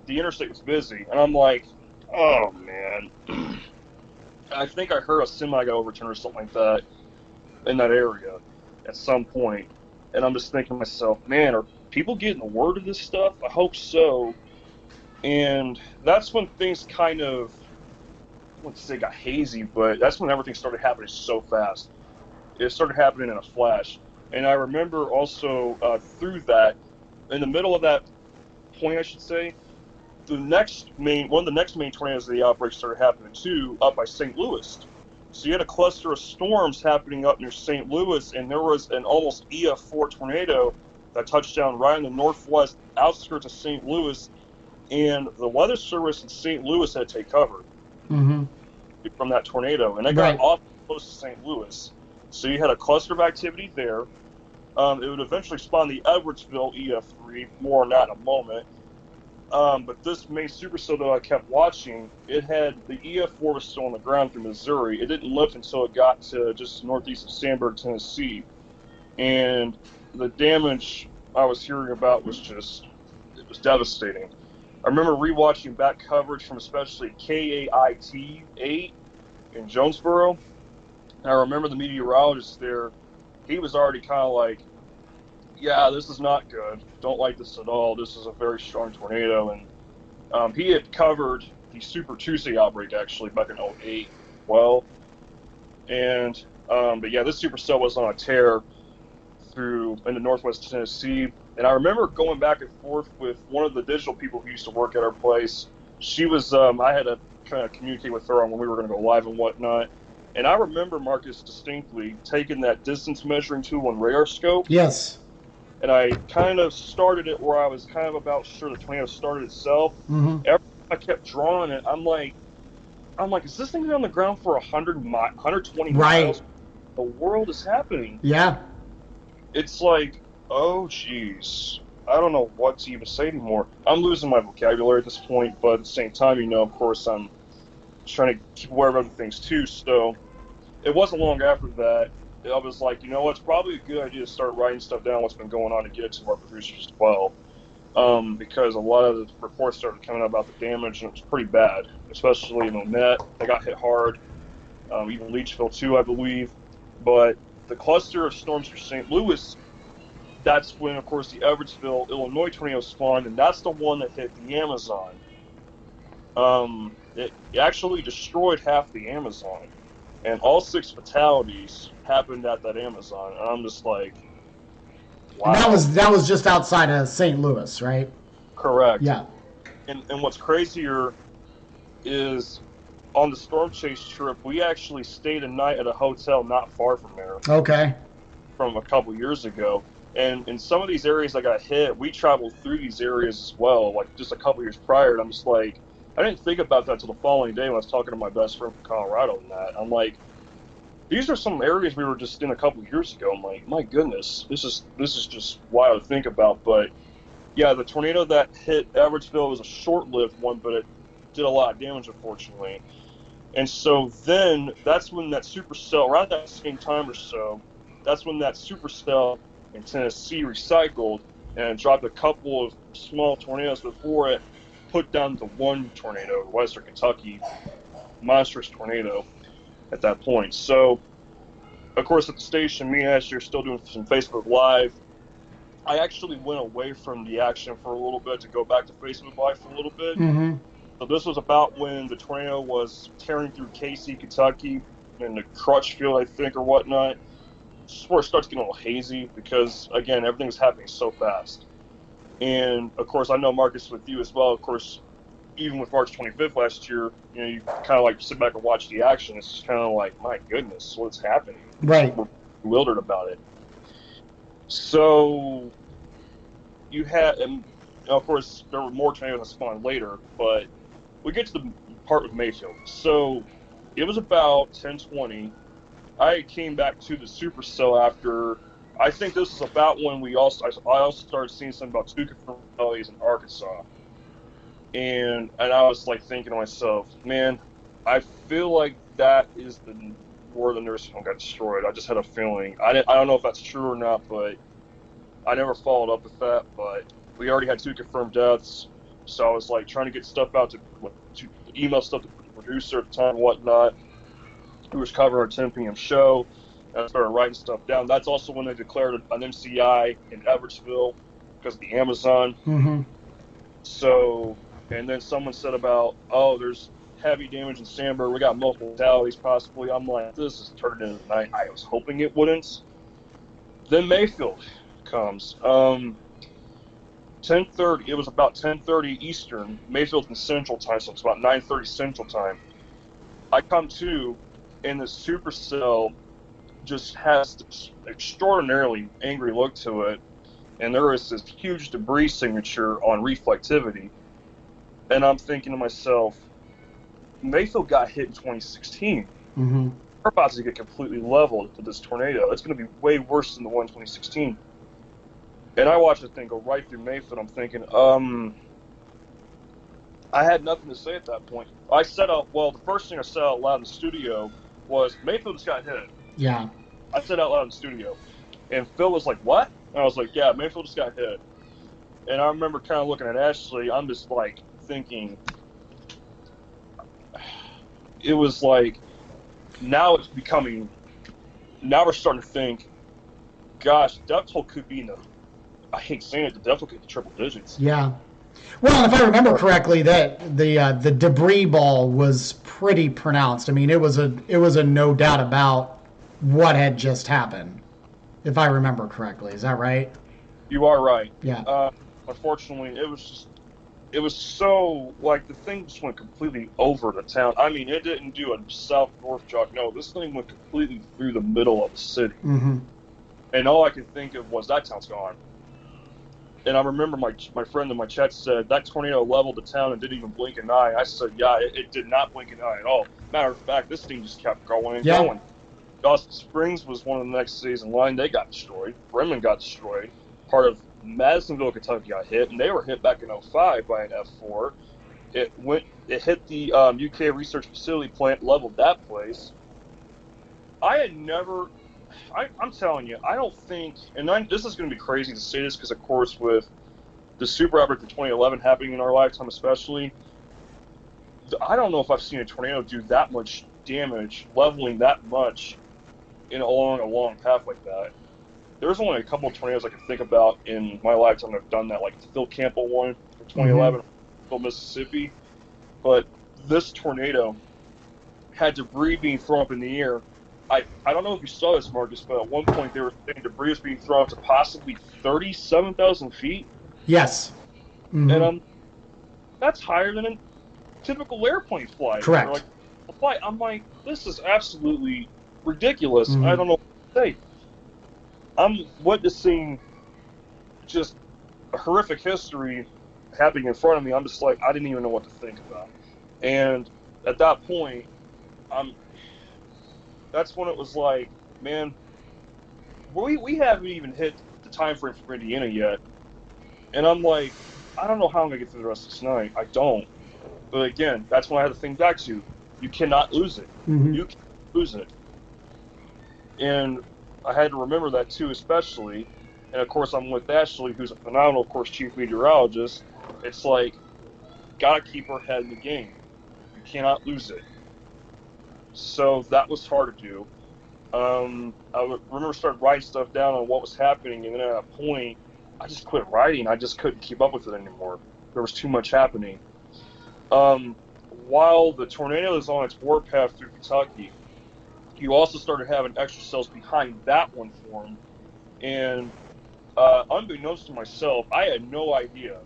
[SPEAKER 10] the interstate was busy, and I'm like, oh man, I think I heard a semi got overturned or something like that in that area at some point, and I'm just thinking to myself, man, are people getting the word of this stuff? I hope so. And that's when things kind of, I wouldn't say got hazy, but that's when everything started happening so fast. It started happening in a flash. And I remember also through that, in the middle of that point, I should say, one of the next main tornadoes of the outbreak started happening too, up by St. Louis. So you had a cluster of storms happening up near St. Louis, and there was an almost EF4 tornado that touched down right in the northwest outskirts of St. Louis, and the weather service in St. Louis had to take cover from that tornado, and it got off close to St. Louis. So you had a cluster of activity there. It would eventually spawn the Edwardsville EF3, more on that in a moment. But this main supercell that I kept watching, it had the EF4 was still on the ground through Missouri. It didn't lift until it got to just northeast of Sandburg, Tennessee. And the damage I was hearing about was it was devastating. I remember rewatching back coverage from especially KAIT 8 in Jonesboro. And I remember the meteorologist there, he was already kind of like, yeah, this is not good. Don't like this at all. This is a very strong tornado. And He had covered the Super Tuesday outbreak actually back in 08, well, and but yeah, this supercell was on a tear through into Northwest Tennessee, and I remember going back and forth with one of the digital people who used to work at our place. She was I had to kind of communicate with her on when we were going to go live and whatnot. And I remember, Marcus, distinctly taking that distance measuring tool and radar scope.
[SPEAKER 8] Yes.
[SPEAKER 10] And I kind of started it where I was kind of about sure the tornado started itself.
[SPEAKER 8] Mm-hmm.
[SPEAKER 10] Every time I kept drawing it, I'm like, is this thing on the ground for 120
[SPEAKER 8] right.
[SPEAKER 10] miles? The world is happening.
[SPEAKER 8] Yeah.
[SPEAKER 10] It's like, oh, geez. I don't know what to even say anymore. I'm losing my vocabulary at this point, but at the same time, of course, I'm trying to keep aware of other things too. So it wasn't long after that I was like, it's probably a good idea to start writing stuff down, what's been going on, and get it to our producers as well, because a lot of the reports started coming out about the damage, and it was pretty bad, especially in Net. They got hit hard, even Leachville too, I believe. But the cluster of storms for St. Louis, that's when, of course, the Edwardsville, Illinois tornado spawned, and that's the one that hit the Amazon. It actually destroyed half the Amazon, and all 6 fatalities happened at that Amazon. And I'm just like, wow.
[SPEAKER 8] And that was just outside of St. Louis, right?
[SPEAKER 10] Correct.
[SPEAKER 8] Yeah.
[SPEAKER 10] And what's crazier is on the storm chase trip, we actually stayed a night at a hotel not far from there.
[SPEAKER 8] Okay.
[SPEAKER 10] From a couple years ago. And in some of these areas that got hit, we traveled through these areas as well, like just a couple years prior. And I'm just like, I didn't think about that until the following day when I was talking to my best friend from Colorado and that. I'm like, these are some areas we were just in a couple years ago. I'm like, my goodness, this is just wild to think about. But yeah, the tornado that hit Edwardsville was a short-lived one, but it did a lot of damage, unfortunately. And so then that's when that supercell, around that same time or so, that's when that supercell in Tennessee recycled and dropped a couple of small tornadoes before it put down the one tornado, Western Kentucky, monstrous tornado at that point. So, of course, at the station, me and Ashley are still doing some Facebook Live. I actually went away from the action for a little bit to go back to Facebook Live for a little bit.
[SPEAKER 8] Mm-hmm.
[SPEAKER 10] So this was about when the tornado was tearing through Casey, Kentucky, and the Crutchfield, I think, or whatnot. This is where it starts getting a little hazy because, again, everything's happening so fast. And, of course, I know, Marcus, with you as well, of course, even with March 25th last year, you kind of like sit back and watch the action. It's just kind of like, my goodness, what's happening?
[SPEAKER 8] Right.
[SPEAKER 10] We're bewildered about it. So you had, and of course, there were more tornadoes that spawned later, but we get to the part with Mayfield. So it was about 10:20. I came back to the supercell after, I think this is about when I also started seeing something about 2 confirmed fatalities in Arkansas. And I was like thinking to myself, man, I feel like that is where the nursing home got destroyed. I just had a feeling. I don't know if that's true or not, but I never followed up with that. But we already had 2 confirmed deaths, so I was like trying to get stuff out to email stuff to the producer at the time and whatnot, who was covering our 10 p.m. show. And I started writing stuff down. That's also when they declared an MCI in Edwardsville because of the Amazon.
[SPEAKER 8] Mm-hmm.
[SPEAKER 10] So, and then someone said about, there's heavy damage in Sandburg. We got multiple fatalities possibly. I'm like, this is turned into the night. I was hoping it wouldn't. Then Mayfield comes. 10:30. It was about 10:30 Eastern. Mayfield's in Central Time, so it's about 9:30 Central Time. I come to, and the supercell just has this extraordinarily angry look to it, and there is this huge debris signature on reflectivity. And I'm thinking to myself, Mayfield got hit in 2016.
[SPEAKER 8] Mm-hmm.
[SPEAKER 10] We're about to get completely leveled with this tornado. It's going to be way worse than the one in 2016. And I watched the thing go right through Mayfield. I'm thinking, I had nothing to say at that point. The first thing I said out loud in the studio was, Mayfield just got hit.
[SPEAKER 8] Yeah.
[SPEAKER 10] I said out loud in the studio. And Phil was like, what? And I was like, yeah, Mayfield just got hit. And I remember kind of looking at Ashley. I'm just like thinking, it was like, now we're starting to think, gosh, death toll could be in the, I hate saying it, the death toll could be triple digits.
[SPEAKER 8] Yeah. Well, and if I remember correctly, that the debris ball was pretty pronounced. I mean, it was a no doubt about what had just happened, if I remember correctly. Is that right?
[SPEAKER 10] You are right.
[SPEAKER 8] Yeah.
[SPEAKER 10] Unfortunately, it was so, like, the thing just went completely over the town. I mean, it didn't do a south-north jog. No, this thing went completely through the middle of the city.
[SPEAKER 8] Mm-hmm.
[SPEAKER 10] And all I could think of was, that town's gone. And I remember my friend in my chat said, that tornado leveled the town and didn't even blink an eye. I said, yeah, it did not blink an eye at all. Matter of fact, this thing just kept going and going. Dawson Springs was one of the next cities in line. They got destroyed. Bremen got destroyed. Part of Madisonville, Kentucky got hit, and they were hit back in 2005 by an F4. It hit the UK research facility plant, leveled that place. I'm telling you, I don't think, and this is going to be crazy to say this because, of course, with the super outbreak of 2011 happening in our lifetime especially, I don't know if I've seen a tornado do that much damage, leveling that much along a long path like that. There's only a couple of tornadoes I can think about in my lifetime that have done that, like the Phil Campbell one in 2011, Mississippi. But this tornado had debris being thrown up in the air. I don't know if you saw this, Marcus, but at one point they were saying debris was being thrown up to possibly 37,000 feet.
[SPEAKER 8] Yes. Mm-hmm.
[SPEAKER 10] And that's higher than a typical airplane flight.
[SPEAKER 8] Correct.
[SPEAKER 10] Like, a flight. I'm like, this is absolutely ridiculous.
[SPEAKER 8] Mm-hmm.
[SPEAKER 10] I don't know what to say. I'm witnessing just a horrific history happening in front of me. I'm just like, I didn't even know what to think about. And at that point, that's when it was like, man, we haven't even hit the time frame for Indiana yet. And I'm like, I don't know how I'm going to get through the rest of this night. I don't. But again, that's when I had to think back to, you cannot lose it.
[SPEAKER 8] Mm-hmm.
[SPEAKER 10] You can't lose it. And I had to remember that too, especially. And of course, I'm with Ashley, who's a phenomenal, of course, chief meteorologist. It's like, gotta keep our head in the game. You cannot lose it. So that was hard to do. I remember started writing stuff down on what was happening, and then at a point, I just quit writing. I just couldn't keep up with it anymore. There was too much happening. While the tornado is on its warpath through Kentucky, you also started having extra cells behind that one form. And unbeknownst to myself, I had no idea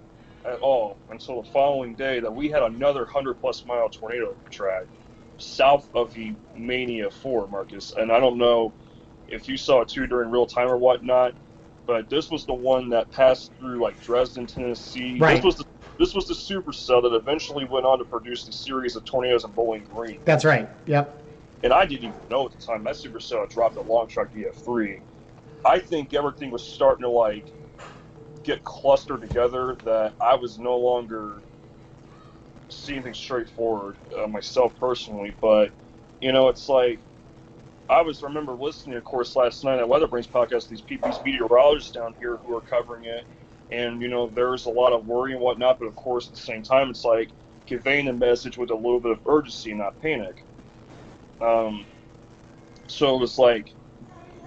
[SPEAKER 10] at all until the following day that we had another 100-plus mile tornado track south of the Mania 4, Marcus. And I don't know if you saw it too during real time or whatnot, but this was the one that passed through like Dresden, Tennessee.
[SPEAKER 8] Right.
[SPEAKER 10] This was the supercell that eventually went on to produce the series of tornadoes in Bowling Green.
[SPEAKER 8] That's right. Yep.
[SPEAKER 10] And I didn't even know at the time that supercell had dropped a long track DF3. I think everything was starting to like get clustered together, that I was no longer seeing things straightforward myself personally. But it's like I remember listening, of course, last night at Weather Brains podcast, these meteorologists down here who are covering it, and there's a lot of worry and whatnot, but of course at the same time it's like conveying the message with a little bit of urgency, not panic. So it was like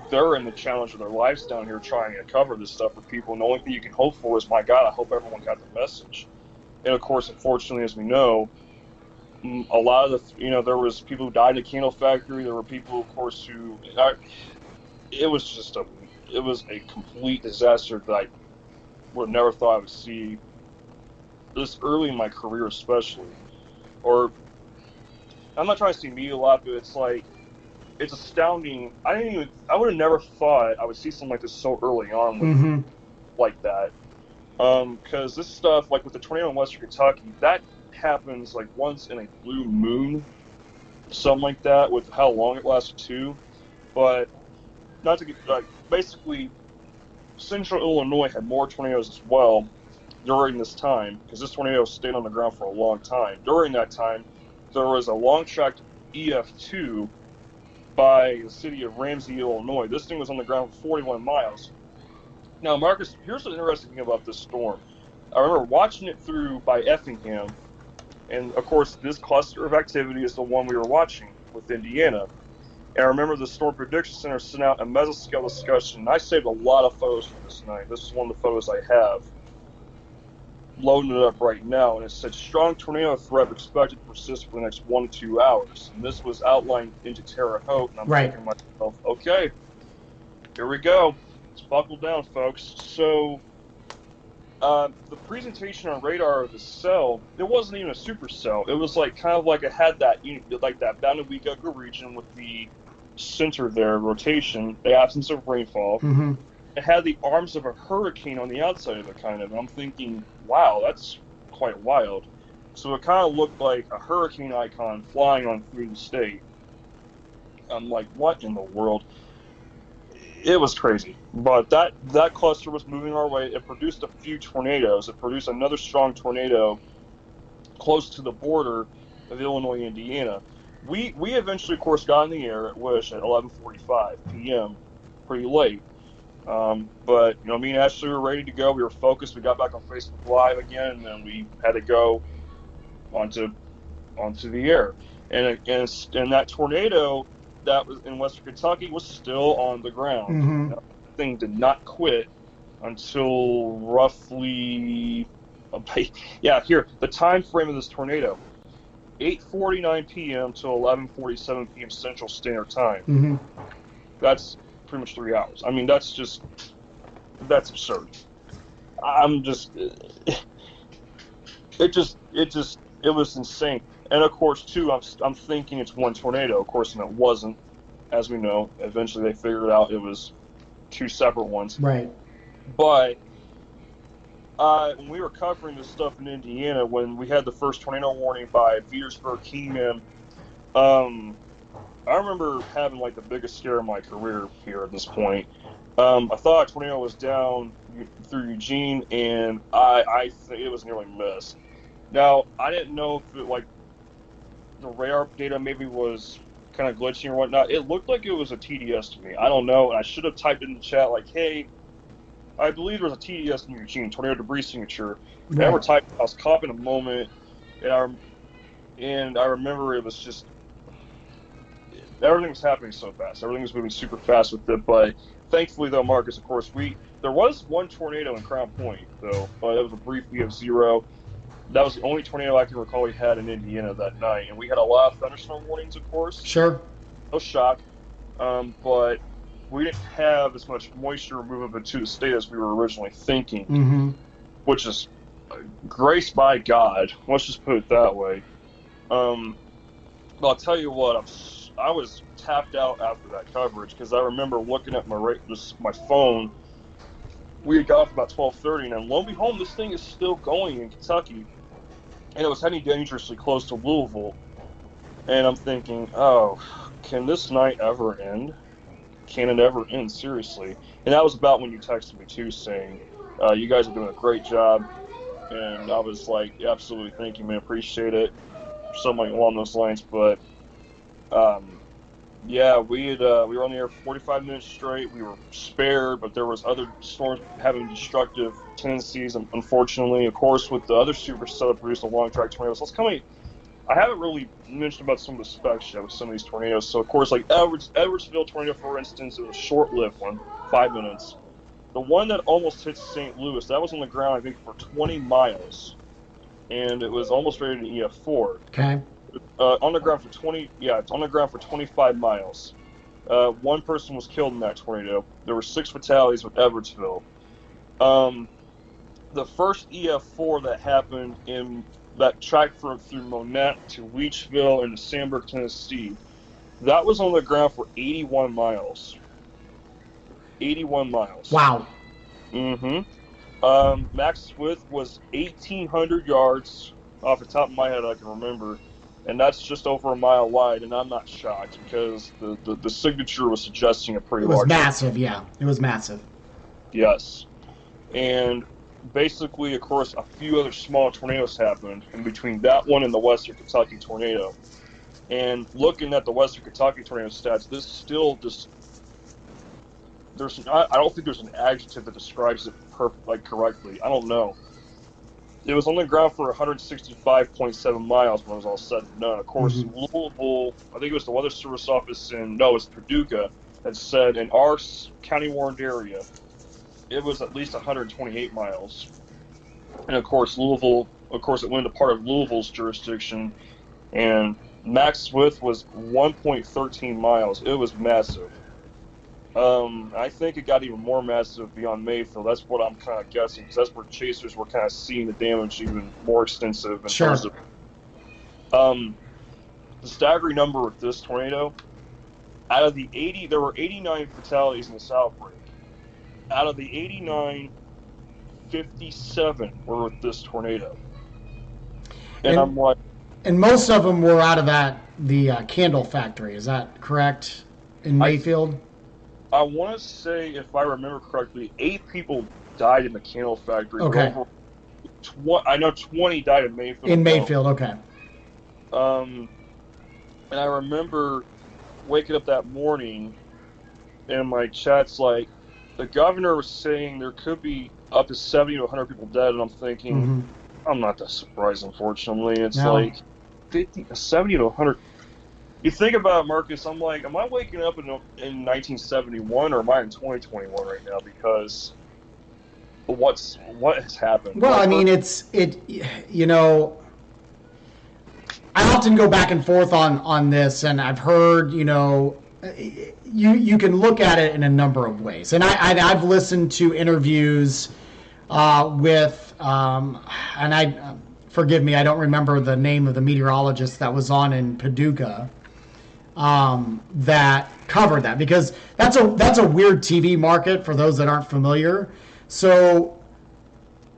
[SPEAKER 10] they're in the challenge of their lives down here trying to cover this stuff for people, and the only thing you can hope for is, my God, I hope everyone got the message. And of course, unfortunately, as we know, a lot of there was people who died in the candle factory. There were people, of course, it was a complete disaster that I would have never thought I would see this early in my career, especially. Or, I'm not trying to see media a lot, but it's like, it's astounding. I would have never thought I would see something like this so early on with like that. Because this stuff, like with the tornado in Western Kentucky, that happens like once in a blue moon, something like that, with how long it lasted too. But not to get basically, Central Illinois had more tornadoes as well during this time, because this tornado stayed on the ground for a long time. During that time, there was a long-tracked EF2 by the city of Ramsey, Illinois. This thing was on the ground for 41 miles. Now, Marcus, here's the interesting thing about this storm. I remember watching it through by Effingham, and of course, this cluster of activity is the one we were watching with Indiana. And I remember the Storm Prediction Center sent out a mesoscale discussion, and I saved a lot of photos from this night. This is one of the photos I have. loading it up right now, and it said strong tornado threat expected to persist for the next 1 to 2 hours. And this was outlined into Terre Haute, and I'm thinking to myself, okay, here we go. Let's buckle down, folks. So the presentation on radar of the cell, it wasn't even a supercell. It was like kind of like it had that bounded weak ecoregion with the center there, rotation, the absence of rainfall.
[SPEAKER 8] Mm-hmm.
[SPEAKER 10] It had the arms of a hurricane on the outside of it, kind of. And I'm thinking, wow, that's quite wild. So it kind of looked like a hurricane icon flying on through the state. I'm like, what in the world? It was crazy. But that cluster was moving our way. It produced a few tornadoes. It produced another strong tornado close to the border of Illinois, Indiana. We eventually, of course, got in the air at Wish at 11:45 p.m., pretty late. But, me and Ashley were ready to go. We were focused. We got back on Facebook Live again, and then we had to go onto the air. And that tornado that was in Western Kentucky was still on the ground.
[SPEAKER 8] Mm-hmm.
[SPEAKER 10] The thing did not quit until roughly, the time frame of this tornado, 8:49 p.m. to 11:47 p.m. Central Standard Time.
[SPEAKER 8] Mm-hmm.
[SPEAKER 10] That's pretty much 3 hours. I mean, that's absurd. It was insane. And of course, too, I'm thinking it's one tornado, of course, and it wasn't. As we know, eventually they figured out it was two separate ones.
[SPEAKER 8] Right.
[SPEAKER 10] But when we were covering this stuff in Indiana, when we had the first tornado warning by Petersburg came in, I remember having like the biggest scare of my career here at this point. I thought a tornado was down through Eugene, and I think it was nearly missed. Now, I didn't know if the radar data maybe was kind of glitching or whatnot. It looked like it was a TDS to me. I don't know. And I should have typed in the chat like, hey, I believe there was a TDS in Eugene, tornado debris signature.
[SPEAKER 8] Right.
[SPEAKER 10] I never typed. I was caught in a moment, and I remember it was just everything was happening so fast. Everything was moving super fast with it. But thankfully, though, Marcus, of course, there was one tornado in Crown Point, though, but it was a brief EF0. That was the only tornado I can recall we had in Indiana that night. And we had a lot of thunderstorm warnings, of course.
[SPEAKER 8] Sure.
[SPEAKER 10] No shock. But we didn't have as much moisture removed into the state as we were originally thinking,
[SPEAKER 8] Mm-hmm.
[SPEAKER 10] which is grace by God. Let's just put it that way. But I'll tell you what, I was tapped out after that coverage because I remember looking at my phone. We had got off about 12:30, and lo and behold, this thing is still going in Kentucky. And it was heading dangerously close to Louisville. And I'm thinking, oh, can this night ever end? Can it ever end, seriously? And that was about when you texted me, too, saying, you guys are doing a great job. And I was like, absolutely, thank you, man, appreciate it. Something along those lines. But, we were on the air for 45 minutes straight. We were spared, but there was other storms having destructive tendencies, unfortunately. Of course, with the other supercell that produced the long track tornadoes. I haven't really mentioned about some of the specs yet with some of these tornadoes. So, of course, like Edwardsville tornado, for instance, it was a short-lived one, 5 minutes. The one that almost hit St. Louis, that was on the ground, I think, for 20 miles. And it was almost rated an EF4.
[SPEAKER 8] Okay.
[SPEAKER 10] On the ground for 25 miles. One person was killed in that tornado. There were 6 fatalities with Edwardsville. The first EF4 that happened in that tracked through Monette to Leachville and to Sandburg, Tennessee, that was on the ground for 81 miles. 81 miles.
[SPEAKER 8] Wow.
[SPEAKER 10] Mm-hmm. Max width was 1,800 yards. Off the top of my head, I can remember. And that's just over a mile wide, and I'm not shocked because the signature was suggesting a pretty large.
[SPEAKER 8] It was massive, yeah. It was massive.
[SPEAKER 10] Yes. And basically, of course, a few other small tornadoes happened in between that one and the Western Kentucky tornado. And looking at the Western Kentucky tornado stats, this still just I don't think there's an adjective that describes it correctly. I don't know. It was on the ground for 165.7 miles when it was all said and done. Of course, Louisville, I think it was the Weather Service office it's Paducah, that said in our county warned area, it was at least 128 miles. And of course, Louisville. Of course, it went into part of Louisville's jurisdiction, and max width was 1.13 miles. It was massive. I think it got even more massive beyond Mayfield. That's what I'm kind of guessing, because that's where chasers were kind of seeing the damage even more extensive in terms of. The staggering number with this tornado, out of the 80, there were 89 fatalities in this outbreak. Out of the 89, 57 were with this tornado. And I'm like,
[SPEAKER 8] and most of them were out of the candle factory. Is that correct? In Mayfield?
[SPEAKER 10] I want to say, if I remember correctly, 8 people died in the candle factory.
[SPEAKER 8] Okay.
[SPEAKER 10] I know 20 died in Mayfield.
[SPEAKER 8] In Mayfield, okay.
[SPEAKER 10] And I remember waking up that morning, and my chat's like, the governor was saying there could be up to 70 to 100 people dead, and I'm thinking, I'm not that surprised, unfortunately. It's like 70 to 100. You think about it, Marcus, I'm like, am I waking up in 1971, or am I in 2021 right now? Because what has happened?
[SPEAKER 8] Well, I mean, I often go back and forth on this, and I've heard, you can look at it in a number of ways. And I've listened to interviews with, forgive me, I don't remember the name of the meteorologist that was on in Paducah that covered that, because that's a weird TV market for those that aren't familiar. So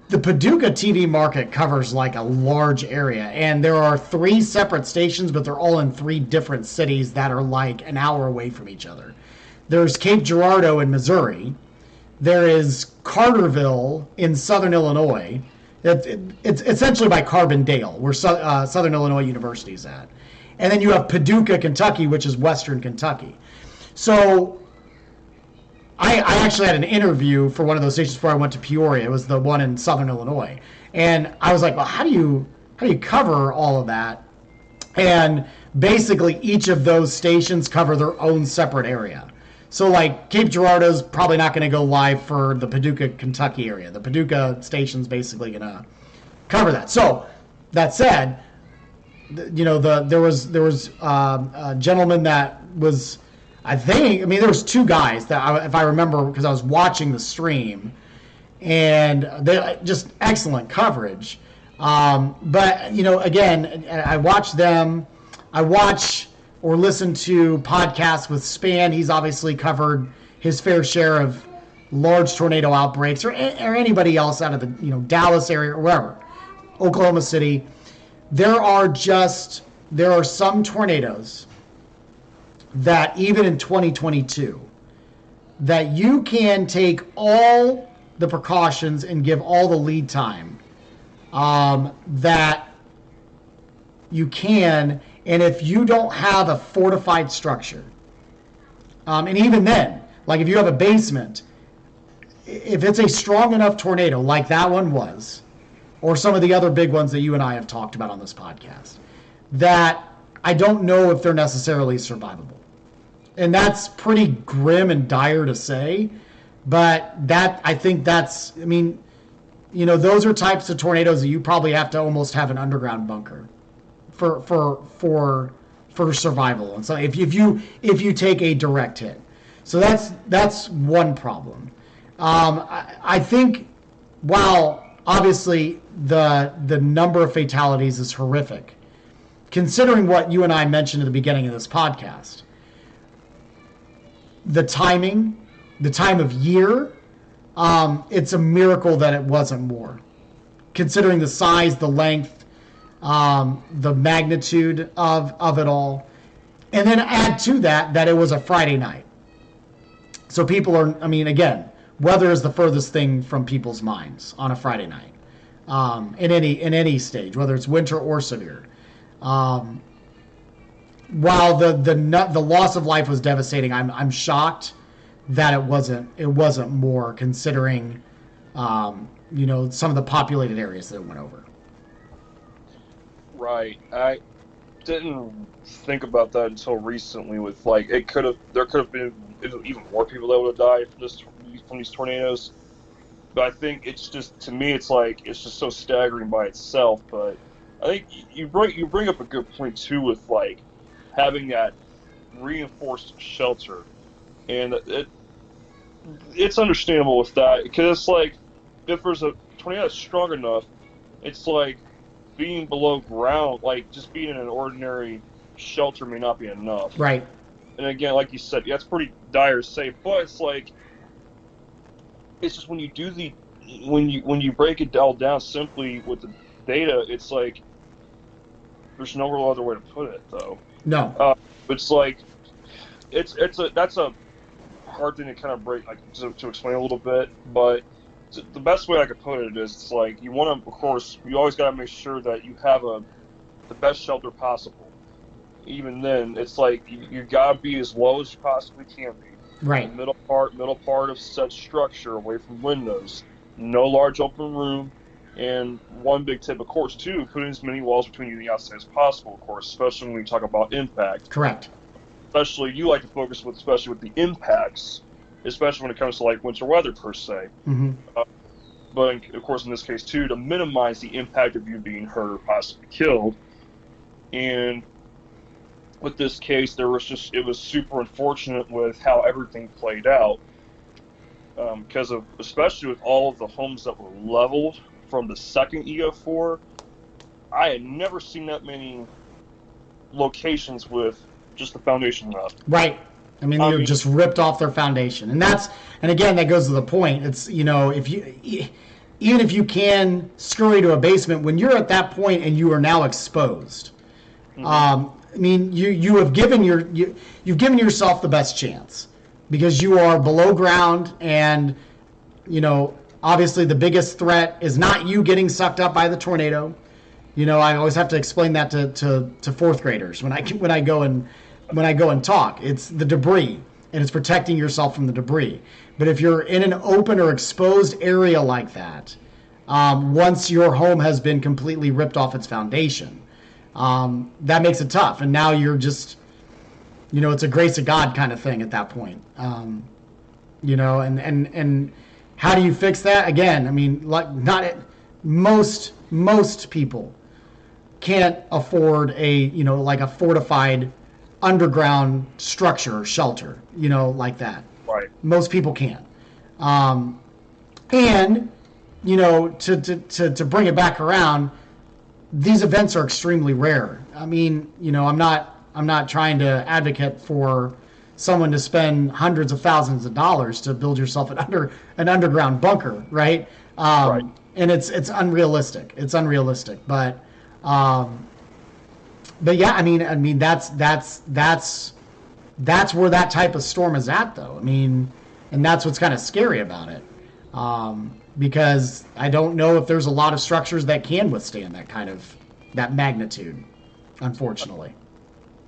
[SPEAKER 8] the Paducah TV market covers like a large area, and there are 3 separate stations, but they're all in 3 different cities that are like an hour away from each other. There's Cape Girardeau in Missouri. There is Carterville in southern Illinois. It's essentially by Carbondale, where Southern Illinois University is at. And then you have Paducah, Kentucky, which is western Kentucky. So I actually had an interview for one of those stations before I went to Peoria. It was the one in southern Illinois. And I was like, well, how do you cover all of that? And basically each of those stations cover their own separate area. So like Cape Girardeau's probably not going to go live for the Paducah, Kentucky area. The Paducah station's basically going to cover that. So that said, there was a gentleman that was, there was 2 guys that, if I remember, because I was watching the stream, and they just excellent coverage. But again, I watch them. I watch or listen to podcasts with Span. He's obviously covered his fair share of large tornado outbreaks, or anybody else out of the Dallas area or wherever, Oklahoma City. There are some tornadoes that even in 2022, that you can take all the precautions and give all the lead time that you can, and if you don't have a fortified structure, and even then, like if you have a basement, if it's a strong enough tornado like that one was, or some of the other big ones that you and I have talked about on this podcast, that I don't know if they're necessarily survivable. And that's pretty grim and dire to say, but those are types of tornadoes that you probably have to almost have an underground bunker for survival. And so if you take a direct hit. So that's one problem. I think while obviously the number of fatalities is horrific, considering what you and I mentioned at the beginning of this podcast, the timing, the time of year, it's a miracle that it wasn't more, considering the size, the length, the magnitude of it all. And then add to that it was a Friday night. So people are, again, weather is the furthest thing from people's minds on a Friday night, in any stage, whether it's winter or severe. While the loss of life was devastating, I'm shocked that it wasn't more, considering some of the populated areas that it went over.
[SPEAKER 10] Right. I didn't think about that until recently. With there could have been even more people that would have died from these tornadoes. But I think it's just, to me, it's like, it's just so staggering by itself. But I think you bring up a good point too with like having that reinforced shelter, and it's understandable with that, because it's like if there's a tornado that's strong enough, it's like being below ground, like just being in an ordinary shelter may not be enough.
[SPEAKER 8] Right.
[SPEAKER 10] And again, like you said, yeah, it's pretty dire safe, but it's like, it's just when you do when you break it all down simply with the data, it's like there's no real other way to put it though.
[SPEAKER 8] No.
[SPEAKER 10] It's like that's a hard thing to kind of break, like to explain a little bit, but the best way I could put it is, it's like you want to, of course, you always got to make sure that you have the best shelter possible. Even then, it's like you got to be as low as you possibly can be.
[SPEAKER 8] Right.
[SPEAKER 10] The middle part of said structure, away from windows, no large open room, and one big tip, of course, too, putting as many walls between you and the outside as possible, of course, especially when we talk about impact.
[SPEAKER 8] Correct.
[SPEAKER 10] Especially, you like to focus especially with the impacts, especially when it comes to like winter weather per se.
[SPEAKER 8] Mm-hmm.
[SPEAKER 10] But of course, in this case too, to minimize the impact of you being hurt or possibly killed. And with this case, it was super unfortunate with how everything played out, because of, especially with all of the homes that were leveled from the second EO4. I had never seen that many locations with just the foundation left.
[SPEAKER 8] Right. I mean, they're just ripped off their foundation, and again, that goes to the point. It's, even if you can scurry to a basement, when you're at that point and you are now exposed, I mean, you have given you've given yourself the best chance, because you are below ground, and obviously the biggest threat is not you getting sucked up by the tornado. I always have to explain that to fourth graders when I go and talk. It's the debris, and it's protecting yourself from the debris. But if you're in an open or exposed area like that, once your home has been completely ripped off its foundation, that makes it tough. And now you're just, it's a grace of God kind of thing at that point. And how do you fix that? Again, I mean, most people can't afford a fortified underground structure or shelter, like that.
[SPEAKER 10] Right.
[SPEAKER 8] Most people can't. And to bring it back around, these events are extremely rare. I mean, I'm not trying to advocate for someone to spend hundreds of thousands of dollars to build yourself an underground bunker, right?
[SPEAKER 10] Right.
[SPEAKER 8] And it's unrealistic. It's unrealistic, but yeah, I mean that's where that type of storm is at, though. I mean, and that's what's kind of scary about it, because I don't know if there's a lot of structures that can withstand that magnitude, unfortunately.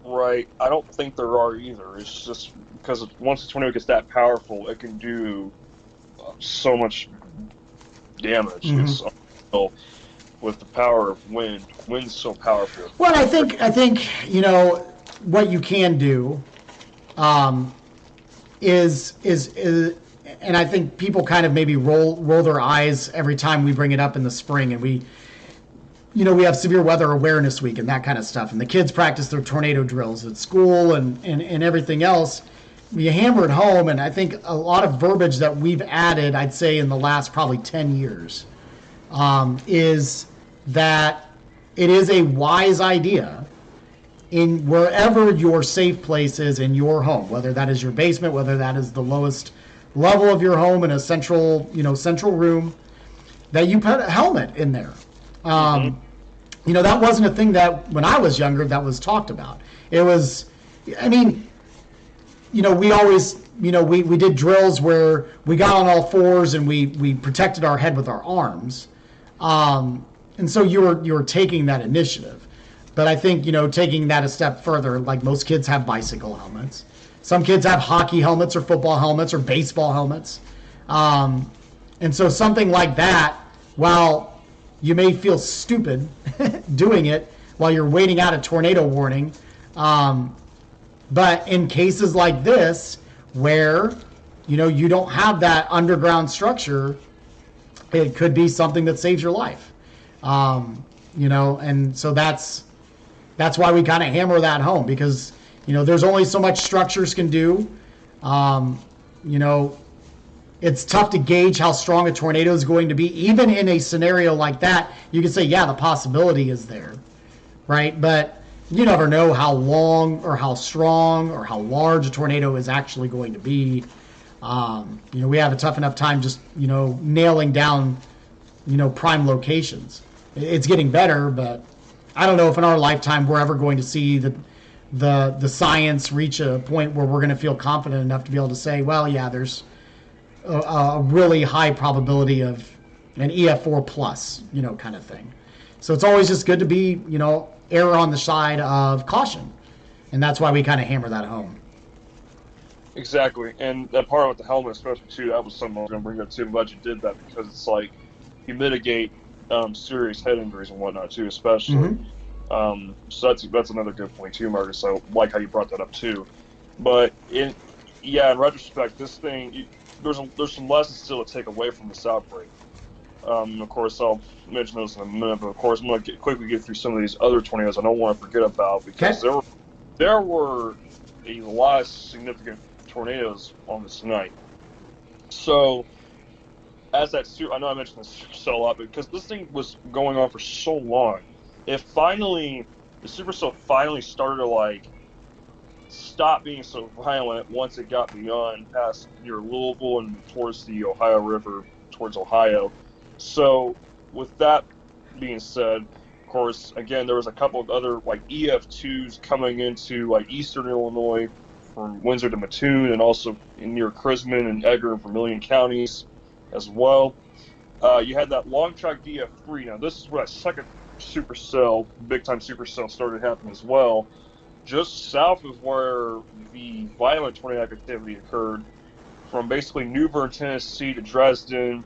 [SPEAKER 10] Right. I don't think there are either. It's just because once the tornado gets that powerful, it can do so much damage.
[SPEAKER 8] Mm-hmm.
[SPEAKER 10] It's with the power of wind. Wind's so powerful.
[SPEAKER 8] Well, I think what you can do is and I think people kind of maybe roll their eyes every time we bring it up in the spring, and we have severe weather awareness week and that kind of stuff, and the kids practice their tornado drills at school and everything else. You hammer it home, and I think a lot of verbiage that we've added, I'd say in the last probably 10 years, is that it is a wise idea in wherever your safe place is in your home, whether that is your basement, whether that is the lowest level of your home in a central room, that you put a helmet in there. That wasn't a thing that when I was younger that was talked about. It was, I mean, we always, we did drills where we got on all fours and we protected our head with our arms. And so you were taking that initiative. But I think, taking that a step further, like most kids have bicycle helmets. Some kids have hockey helmets or football helmets or baseball helmets. And so something like that, while you may feel stupid doing it while you're waiting out a tornado warning, but in cases like this, where, you don't have that underground structure, it could be something that saves your life. And so that's why we kind of hammer that home, because, there's only so much structures can do. It's tough to gauge how strong a tornado is going to be. Even in a scenario like that, you can say, yeah, the possibility is there, right? But you never know how long or how strong or how large a tornado is actually going to be. We have a tough enough time just, nailing down, prime locations. It's getting better, but I don't know if in our lifetime we're ever going to see the science reach a point where we're going to feel confident enough to be able to say, well, yeah, there's a really high probability of an EF4 plus, kind of thing. So it's always just good to be, err on the side of caution. And that's why we kind of hammer that home.
[SPEAKER 10] Exactly. And that part with the helmet, especially, too, that was something I was going to bring up, too. I'm glad you did that, because it's like you mitigate serious head injuries and whatnot, too, especially. So that's another good point, too, Marcus. I like how you brought that up, too. But, in retrospect, this thing, there's some lessons still to take away from this outbreak. Of course, I'll mention those in a minute, but of course, I'm going to quickly get through some of these other tornadoes I don't want to forget about, because there were a lot of significant tornadoes on this night. So, I know I mentioned this supercell a lot, because this thing was going on for so long, the supercell finally started to stop being so violent once it got beyond past near Louisville and towards the Ohio River, towards Ohio. So, with that being said, of course, again, there was a couple of other EF2s coming into eastern Illinois from Windsor to Mattoon, and also near Chrisman and Edgar and Vermilion counties as well. You had that long track DF3. Now, this is where that second supercell, big time supercell, started happening as well. Just south of where the violent tornado activity occurred, from basically New Bern, Tennessee to Dresden,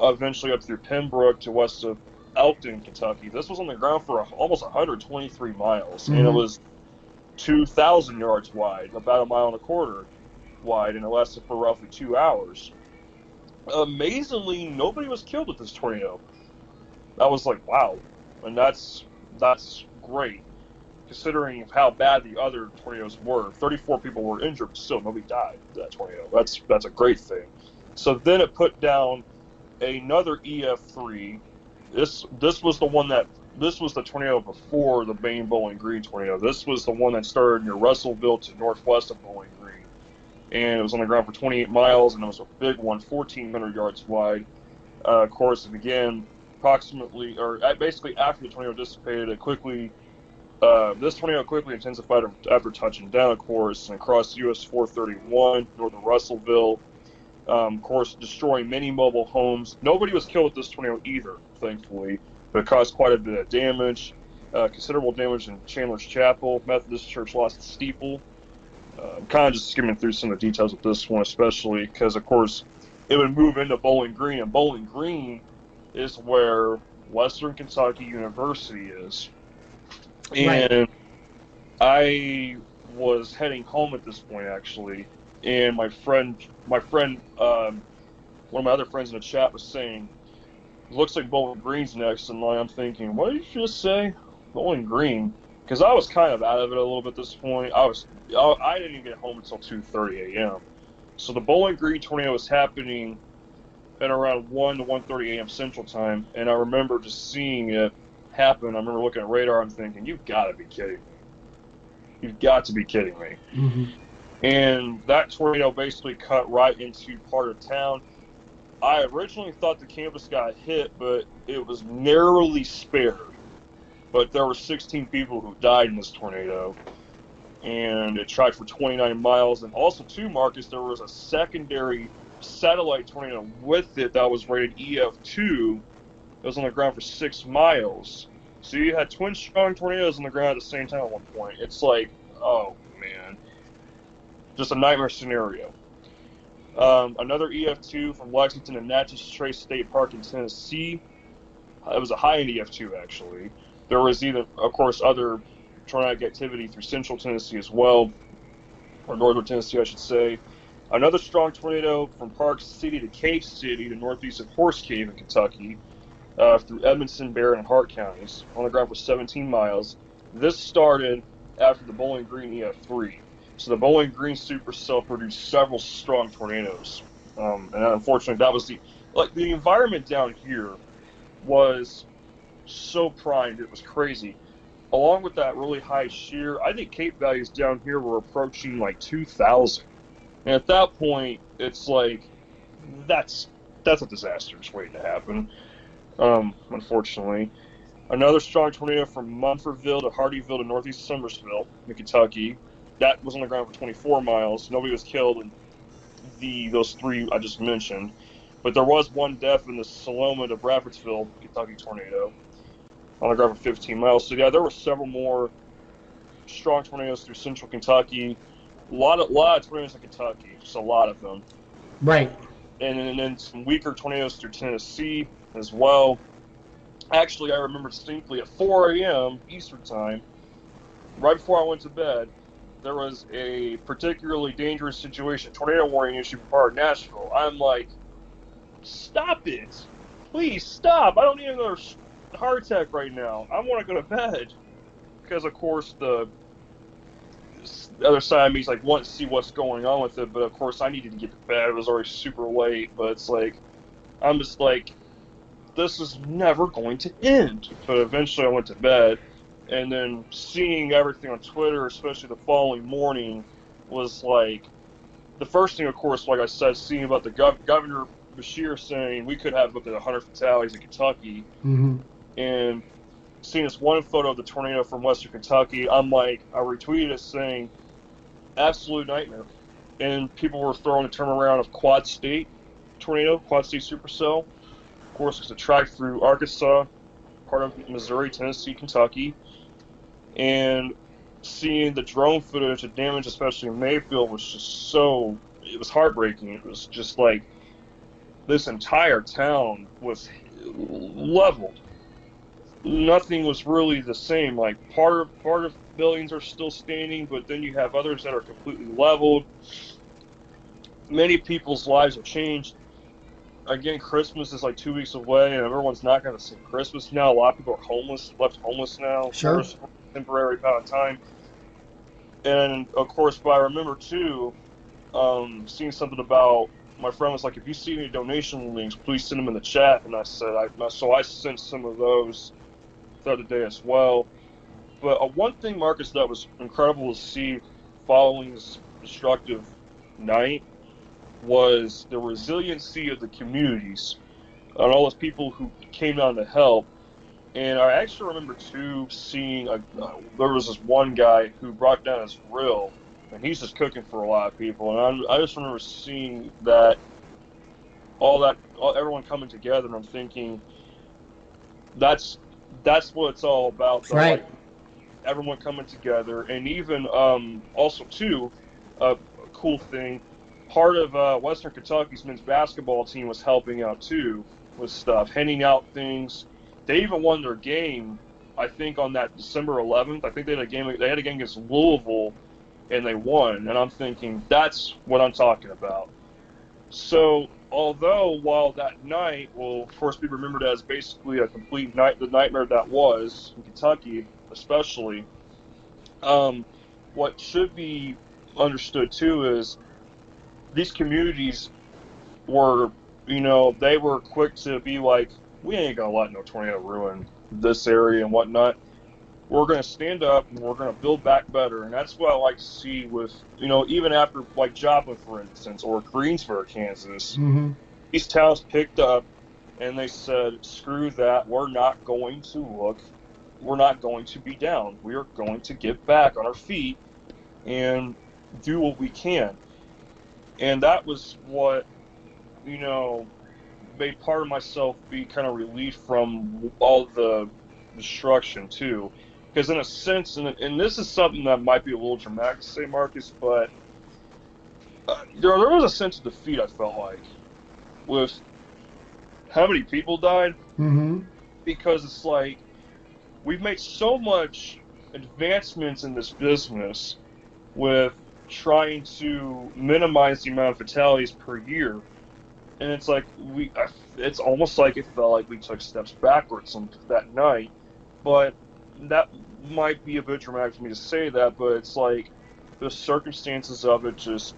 [SPEAKER 10] eventually up through Pembroke to west of Elkton, Kentucky. This was on the ground for almost 123 miles, and it was 2,000 yards wide, about 1.25 miles wide, and it lasted for roughly 2 hours. Amazingly, nobody was killed with this tornado. I was like, wow, and that's great, considering how bad the other tornadoes were. 34 people were injured, but still nobody died in that tornado. That's a great thing. So then it put down another EF3. This was the tornado before the Bain Bowling Green tornado. This was the one that started near Russellville to northwest of Bowling Green, and it was on the ground for 28 miles, and it was a big one, 1,400 yards wide. Of course, it began basically after the tornado dissipated. This tornado quickly intensified after touching down, of course, and across US 431 north of Russellville. Of course, destroying many mobile homes. Nobody was killed with this tornado either, thankfully, but it caused quite a bit of damage. Considerable damage in Chandler's Chapel. Methodist Church lost its steeple. I'm kind of just skimming through some of the details of this one, especially because, of course, it would move into Bowling Green, and Bowling Green is where Western Kentucky University is. And I was heading home at this point, actually, and my friend, one of my other friends in the chat was saying, looks like Bowling Green's next in line. I'm thinking, what did you just say? Bowling Green? Because I was kind of out of it a little bit at this point. I didn't even get home until 2:30 a.m. So the Bowling Green tornado was happening at around 1 to 1:30 a.m. Central Time, and I remember just seeing it happen. I remember looking at radar and thinking, you've got to be kidding me. You've got to be kidding me. Mm-hmm. And that tornado basically cut right into part of town. I originally thought the campus got hit, but it was narrowly spared. But there were 16 people who died in this tornado, and it tracked for 29 miles. And also, too, Marcus, there was a secondary satellite tornado with it that was rated EF2. It was on the ground for 6 miles. So you had twin strong tornadoes on the ground at the same time at one point. It's like, oh, man. Just a nightmare scenario. Another EF2 from Lexington to Natchez Trace State Park in Tennessee. It was a high-end EF2, actually. There was of course, other tornadic activity through central Tennessee as well, or northern Tennessee, I should say. Another strong tornado from Park City to Cave City to northeast of Horse Cave in Kentucky, through Edmonson, Barron, and Hart counties, on the ground for 17 miles. This started after the Bowling Green EF3. So the Bowling Green supercell produced several strong tornadoes. And unfortunately, that was the environment down here was so primed, it was crazy. Along with that really high shear, I think Cape values down here were approaching like 2,000. And at that point, it's like, that's a disastrous waiting to happen, unfortunately. Another strong tornado from Munfordville to Hardyville to northeast Somersville in Kentucky. That was on the ground for 24 miles. Nobody was killed in those three I just mentioned. But there was one death in the Saloma to Bradfordsville, Kentucky tornado, on the ground for 15 miles. So, yeah, there were several more strong tornadoes through central Kentucky. A lot of tornadoes in Kentucky, just a lot of them.
[SPEAKER 8] Right.
[SPEAKER 10] And then some weaker tornadoes through Tennessee as well. Actually, I remember distinctly at 4 a.m. Eastern time, right before I went to bed, there was a particularly dangerous situation, tornado warning issued for part of Nashville. I'm like, stop it. Please stop. I don't need another heart attack right now. I want to go to bed. Because, of course, the other side of me is like, want to see what's going on with it, but of course I needed to get to bed. It was already super late, but it's like, I'm just like, this is never going to end. But eventually I went to bed, and then seeing everything on Twitter, especially the following morning, was like, the first thing, of course, like I said, seeing about the Governor Bashir saying we could have up to 100 fatalities in Kentucky, and seeing this one photo of the tornado from western Kentucky, I'm like, I retweeted it saying, absolute nightmare. And people were throwing the term around of Quad State tornado, Quad State supercell. Of course, it's a track through Arkansas, part of Missouri, Tennessee, Kentucky. And seeing the drone footage of damage, especially in Mayfield, was just it was heartbreaking. It was just like, this entire town was leveled. Nothing was really the same. Like, part of buildings are still standing, but then you have others that are completely leveled. Many people's lives have changed. Again, Christmas is like 2 weeks away, and everyone's not going to see Christmas now. A lot of people are left homeless now.
[SPEAKER 8] Sure.
[SPEAKER 10] For a temporary amount of time. And, of course, but I remember, too, seeing something about, my friend was like, if you see any donation links, please send them in the chat. And I said, so I sent some of those the other day as well. But one thing, Marcus, that was incredible to see following this destructive night was the resiliency of the communities and all those people who came down to help. And I actually remember, too, seeing there was this one guy who brought down his grill, and he's just cooking for a lot of people. And I just remember seeing that, everyone coming together, and I'm thinking, that's what it's all about. Though.
[SPEAKER 8] Right.
[SPEAKER 10] Like, everyone coming together, and even also too, a cool thing, part of Western Kentucky's men's basketball team was helping out too with stuff, handing out things. They even won their game, I think, on that December 11th. I think they had a game against Louisville, and they won. And I'm thinking, that's what I'm talking about. So, although while that night will, of course, be remembered as basically a complete the nightmare that was in Kentucky, especially, what should be understood too is these communities were, they were quick to be like, we ain't gonna let no tornado ruin this area and whatnot. We're gonna stand up and we're gonna build back better. And that's what I like to see with, even after like Joplin, for instance, or Greensburg, Kansas, these towns picked up and they said, screw that, we're not going to be down. We are going to get back on our feet and do what we can. And that was what, made part of myself be kind of relieved from all the destruction too. Because in a sense, and this is something that might be a little dramatic to say, Marcus, but there was a sense of defeat, I felt like, with how many people died. Because it's like, we've made so much advancements in this business with trying to minimize the amount of fatalities per year. And it's like it's almost like it felt like we took steps backwards on that night. But that might be a bit dramatic for me to say that, but it's like the circumstances of it just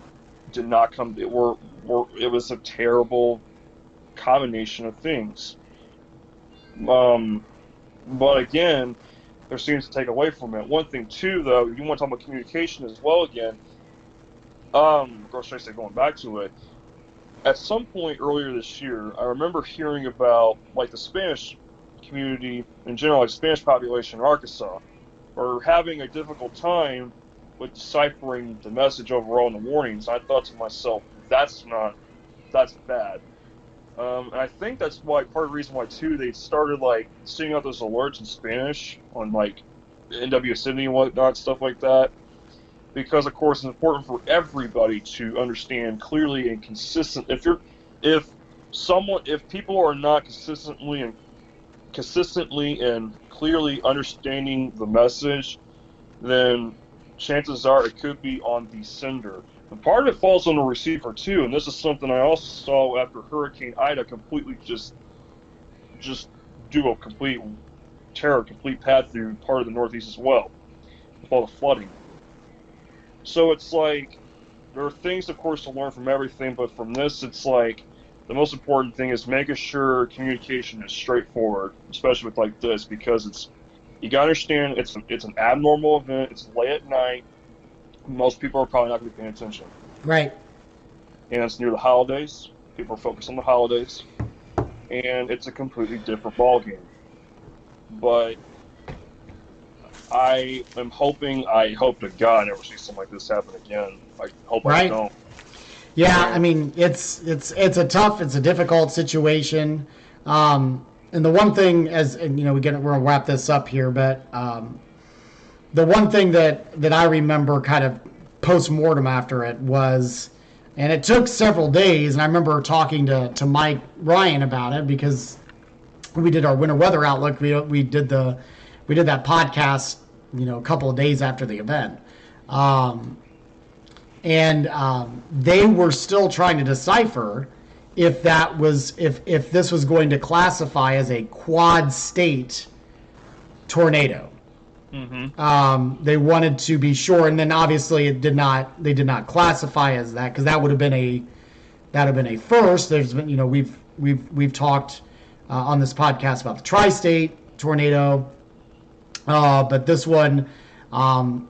[SPEAKER 10] did not come. It was a terrible combination of things. But again, there seems to take away from it. One thing too, though, you want to talk about communication as well again. Or should I say, going back to it, at some point earlier this year, I remember hearing about like the Spanish community in general, like Spanish population in Arkansas, are having a difficult time with deciphering the message overall in the warnings. I thought to myself, that's bad. And I think that's why part of the reason why too they started like sending out those alerts in Spanish on like NWSN and whatnot, stuff like that. Because of course it's important for everybody to understand clearly and consistent. If people are not consistently and clearly understanding the message, then chances are it could be on the sender. And part of it falls on the receiver too, and this is something I also saw after Hurricane Ida completely just do a complete path through part of the Northeast as well, with all the flooding. So it's like, there are things, of course, to learn from everything, but from this, it's like, the most important thing is making sure communication is straightforward, especially with like this, because you gotta understand, it's an abnormal event, it's late at night, most people are probably not going to be paying attention.
[SPEAKER 8] Right.
[SPEAKER 10] And it's near the holidays, people are focused on the holidays, and it's a completely different ballgame. But I hope to God I never see something like this happen again. I hope I don't.
[SPEAKER 8] Yeah, I mean, it's a difficult situation. And the one thing, we're gonna wrap this up here, but the one thing that I remember kind of post-mortem after it was, and it took several days, and I remember talking to Mike Ryan about it because we did our winter weather outlook. We did that podcast, a couple of days after the event. They were still trying to decipher if this was going to classify as a quad state tornado. Mm-hmm. They wanted to be sure, and then obviously they did not classify as that, because that would have been a first. There's been, we've talked on this podcast about the tri-state tornado, but this one,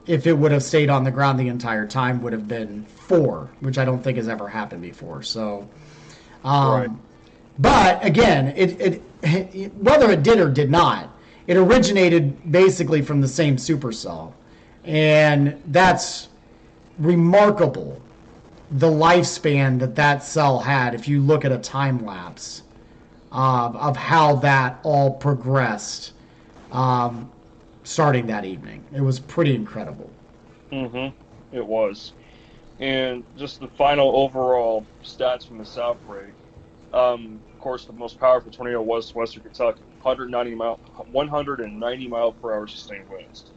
[SPEAKER 8] if it would have stayed on the ground the entire time, would have been 4, which I don't think has ever happened before. So, right. But again, it whether it did or did not, it originated basically from the same supercell, and that's remarkable. The lifespan that cell had, if you look at a time lapse of how that all progressed. Starting that evening. It was pretty incredible. Mm-hmm.
[SPEAKER 10] It was. And just the final overall stats from this outbreak. Of course, the most powerful tornado was Western Kentucky. 190 mile per hour sustained winds.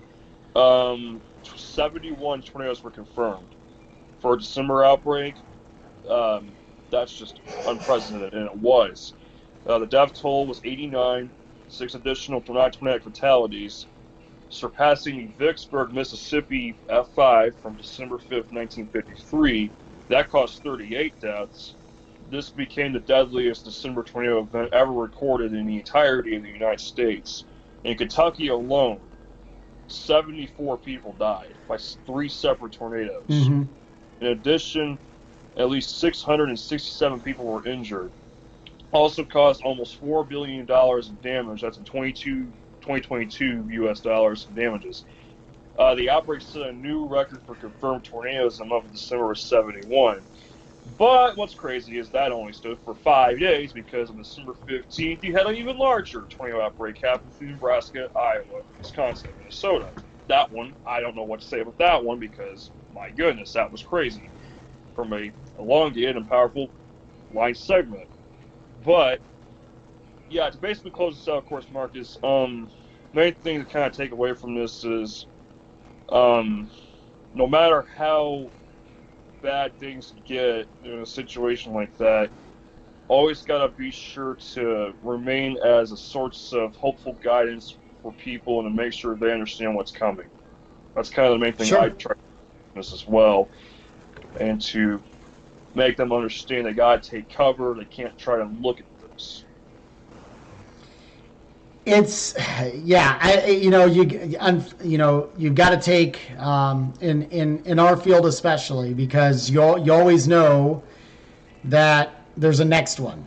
[SPEAKER 10] 71 tornadoes were confirmed. For a December outbreak, that's just unprecedented, and it was. The death toll was 89, 6 additional tornadic fatalities, surpassing Vicksburg, Mississippi F5 from December 5th, 1953. That caused 38 deaths. This became the deadliest December tornado event ever recorded in the entirety of the United States. In Kentucky alone, 74 people died by 3 separate tornadoes. Mm-hmm. In addition, at least 667 people were injured. Also caused almost $4 billion in damage. That's in 2022 U.S. dollars in damages. The outbreak set a new record for confirmed tornadoes in the month of December with 71. But what's crazy is that only stood for 5 days, because on December 15th, you had an even larger tornado outbreak happen through Nebraska, Iowa, Wisconsin, and Minnesota. That one, I don't know what to say about that one, because, my goodness, that was crazy. From a elongated and powerful line segment. But, yeah, to basically close this out, of course, Marcus, main thing to kind of take away from this is, no matter how bad things get in a situation like that, always got to be sure to remain as a source of hopeful guidance for people and to make sure they understand what's coming. That's kind of the main thing I try to do this as well, and to make them understand they got to take cover. They can't try to look at this.
[SPEAKER 8] It's you've got to take in our field especially, because you always know that there's a next one,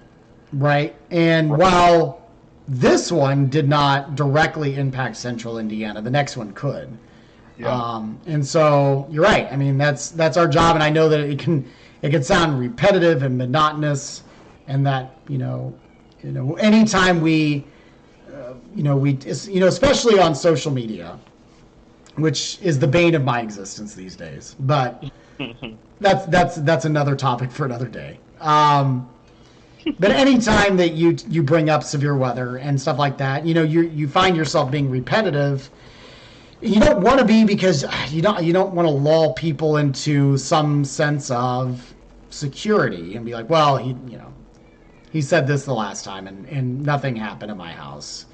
[SPEAKER 8] right? And while this one did not directly impact Central Indiana, the next one could. Yeah. And so you're right. I mean, that's our job, and I know that it can sound repetitive and monotonous, and that anytime we especially on social media, which is the bane of my existence these days. But that's another topic for another day. But anytime that you bring up severe weather and stuff like that, you find yourself being repetitive. You don't want to be, because you don't want to lull people into some sense of security and be like, well, he said this the last time and nothing happened in my house.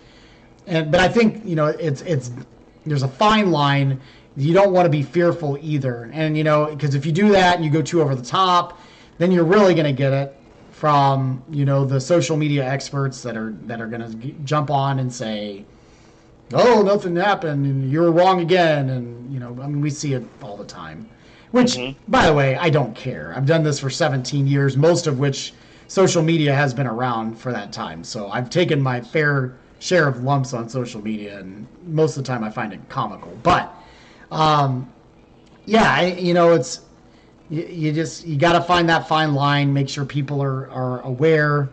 [SPEAKER 8] But I think it's there's a fine line. You don't want to be fearful either, and because if you do that and you go too over the top, then you're really going to get it from the social media experts that are going to jump on and say, oh, nothing happened and you're wrong again, and we see it all the time. Which, by the way, I don't care. I've done this for 17 years, most of which social media has been around for that time. So I've taken my fair share of lumps on social media, and most of the time I find it comical. But it's you got to find that fine line, make sure people are aware,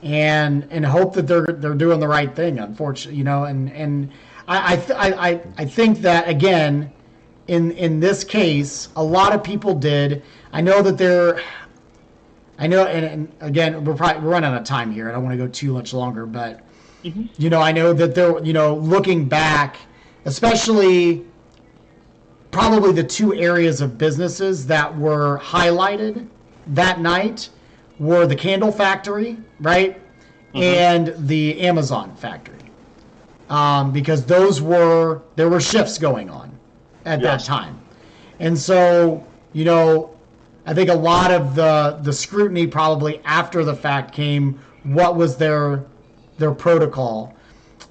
[SPEAKER 8] and hope that they're doing the right thing. Unfortunately, and I think that again in this case, a lot of people did. I know, and again, we're running out of time here. I don't want to go too much longer, but I know that they're, looking back, especially probably the two areas of businesses that were highlighted that night were the candle factory, right? And the Amazon factory. Because there were shifts going on at that time. And so, I think a lot of the scrutiny probably after the fact came, what was their protocol.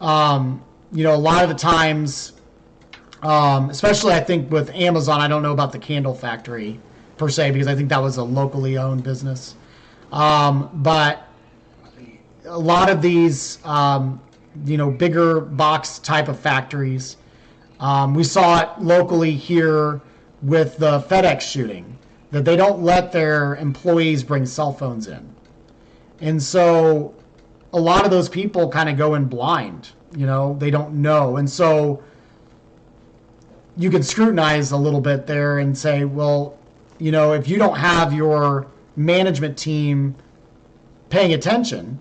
[SPEAKER 8] A lot of the times, especially I think with Amazon, I don't know about the candle factory per se, because I think that was a locally owned business. But a lot of these, bigger box type of factories, we saw it locally here with the FedEx shooting, that they don't let their employees bring cell phones in. And so a lot of those people kind of go in blind, they don't know. And so you can scrutinize a little bit there and say, well, if you don't have your management team paying attention,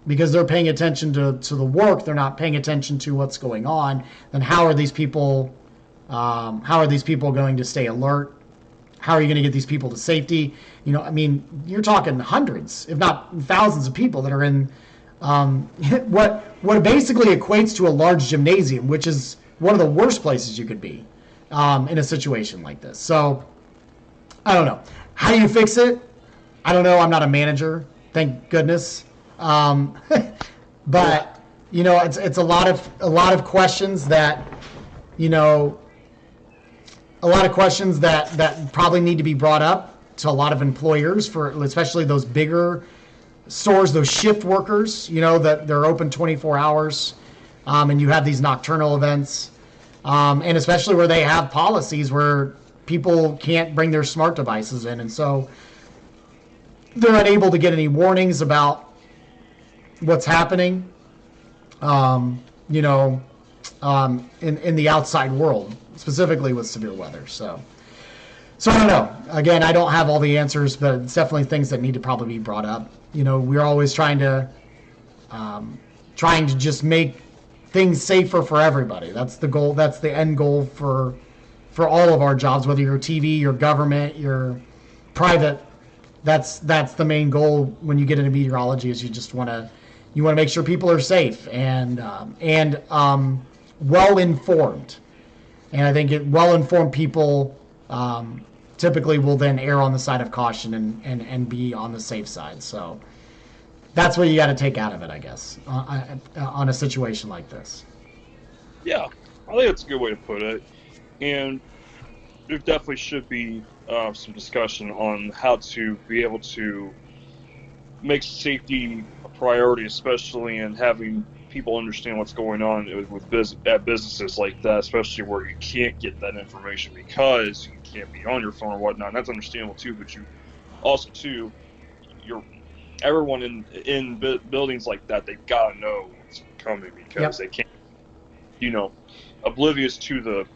[SPEAKER 8] because they're paying attention to the work, they're not paying attention to what's going on, then how are these people going to stay alert? How are you going to get these people to safety? You're talking hundreds, if not thousands of people that are in what basically equates to a large gymnasium, which is one of the worst places you could be in a situation like this. So I don't know. How do you fix it? I don't know. I'm not a manager, thank goodness. But it's a lot of questions that that probably need to be brought up to a lot of employers, for especially those bigger stores, those shift workers, that they're open 24 hours, and you have these nocturnal events, and especially where they have policies where people can't bring their smart devices in, and so they're unable to get any warnings about what's happening, in the outside world, specifically with severe weather. So I don't know. Again, I don't have all the answers, but it's definitely things that need to probably be brought up. We're always trying to just make things safer for everybody. That's the goal. That's the end goal for for all of our jobs, whether you're TV, your government, your private. That's the main goal when you get into meteorology, is you just want to make sure people are safe and well informed. And I think well informed people typically will then err on the side of caution and be on the safe side. So that's what you got to take out of it, I guess, on a situation like this.
[SPEAKER 10] Yeah, I think that's a good way to put it. And there definitely should be some discussion on how to be able to make safety a priority, especially in having people understand what's going on at businesses like that, especially where you can't get that information because you can't be on your phone or whatnot. And that's understandable too, but you also too, everyone in buildings like that, they've got to know what's coming because they can't, oblivious to the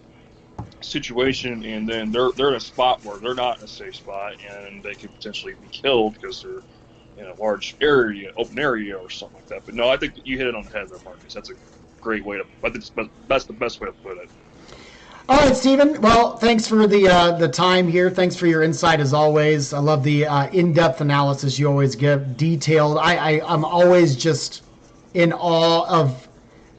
[SPEAKER 10] situation, and then they're in a spot where they're not in a safe spot, and they could potentially be killed because they're in a large area, open area, or something like that. But no, I think you hit it on the head there, Marcus. That's a great way to. That's the best way to put it.
[SPEAKER 8] All right, Steven. Well, thanks for the time here. Thanks for your insight as always. I love the in-depth analysis you always give, detailed. I'm always just in awe of.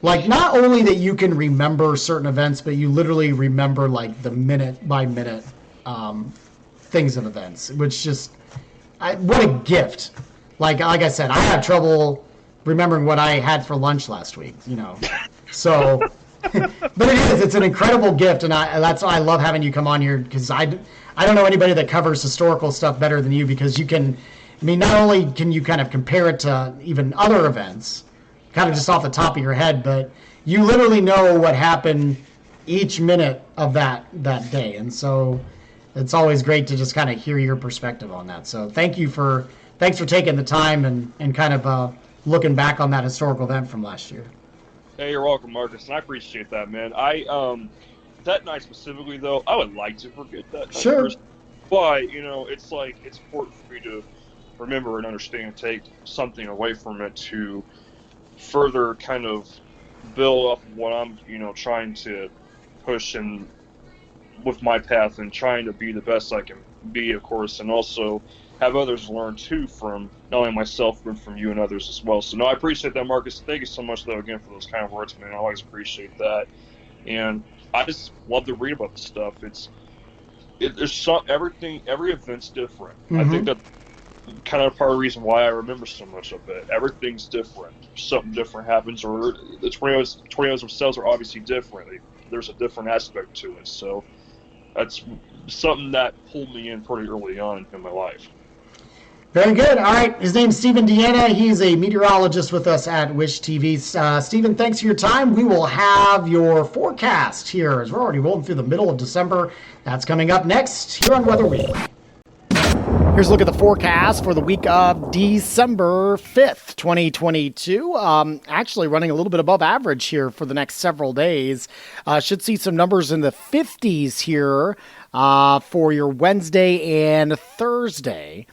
[SPEAKER 8] Like, not only that you can remember certain events, but you literally remember, like, the minute-by-minute things and events, which just, what a gift. Like I said, I had trouble remembering what I had for lunch last week, So, but it's an incredible gift, and that's why I love having you come on here, because I don't know anybody that covers historical stuff better than you, because you can, not only can you kind of compare it to even other events, kind of just off the top of your head, but you literally know what happened each minute of that day. And so it's always great to just kind of hear your perspective on that. So thanks for taking the time and kind of looking back on that historical event from last year.
[SPEAKER 10] Hey, you're welcome, Marcus, and I appreciate that, man. That night specifically, though, I would like to forget that.
[SPEAKER 8] Sure.
[SPEAKER 10] But, it's important for me to remember and understand and take something away from it to further kind of build up what I'm, trying to push and with my path and trying to be the best I can be, of course, and also have others learn too from not only myself but from you and others as well. So no, I appreciate that, Marcus. Thank you so much though again for those kind of words, man. I always appreciate that, and I just love to read about the stuff. Every event's different.
[SPEAKER 8] Mm-hmm.
[SPEAKER 10] I think that kind of part of the reason why I remember so much of it. Everything's different. Something different happens, or the tornadoes themselves are obviously different. There's a different aspect to it. So that's something that pulled me in pretty early on in my life.
[SPEAKER 8] Very good. All right. His name's Steven Diana. He's a meteorologist with us at Wish TV. Steven, thanks for your time. We will have your forecast here as we're already rolling through the middle of December. That's coming up next here on Weather Week. Here's a look at the forecast for the week of December 5th, 2022. Actually running a little bit above average here for the next several days. Should see some numbers in the 50s here for your Wednesday and Thursday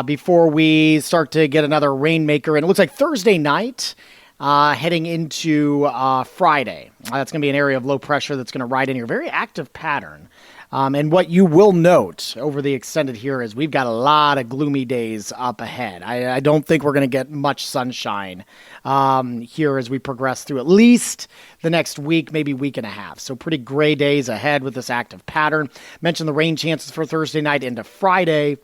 [SPEAKER 8] before we start to get another rainmaker. And it looks like Thursday night heading into Friday. That's going to be an area of low pressure that's going to ride in here. Very active pattern. And what you will note over the extended here is we've got a lot of gloomy days up ahead. I don't think we're going to get much sunshine here as we progress through at least the next week, maybe week and a half. So pretty gray days ahead with this active pattern. Mentioned the rain chances for Thursday night into Friday.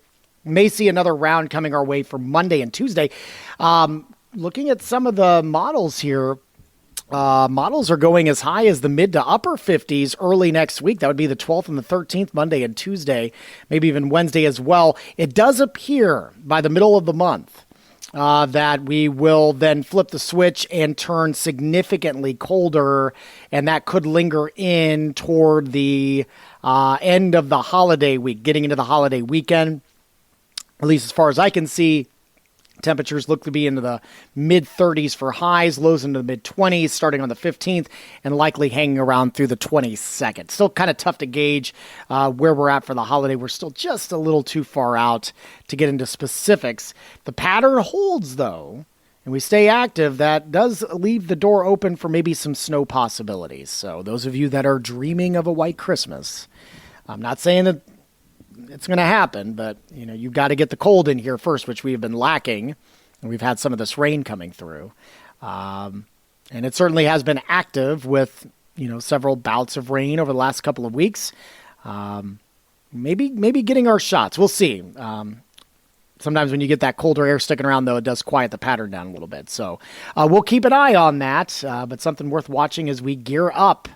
[SPEAKER 8] May see another round coming our way for Monday and Tuesday. Looking at some of the models here, models are going as high as the mid to upper 50s early next week. That would be the 12th and the 13th, Monday and Tuesday, maybe even Wednesday as well. It does appear by the middle of the month that we will then flip the switch and turn significantly colder, and that could linger in toward the end of the holiday week, getting into the holiday weekend. At least as far as I can see, temperatures look to be into the mid-30s for highs, lows into the mid-20s starting on the 15th, and likely hanging around through the 22nd. Still kind of tough to gauge where we're at for the holiday. We're still just a little too far out to get into specifics. The pattern holds, though, and we stay active, that does leave the door open for maybe some snow possibilities. So those of you that are dreaming of a white Christmas, I'm not saying that it's going to happen, but you've got to get the cold in here first, which we've been lacking, and we've had some of this rain coming through. And it certainly has been active with, several bouts of rain over the last couple of weeks. Maybe getting our shots. We'll see. Sometimes when you get that colder air sticking around, though, it does quiet the pattern down a little bit. So we'll keep an eye on that. But something worth watching as we gear up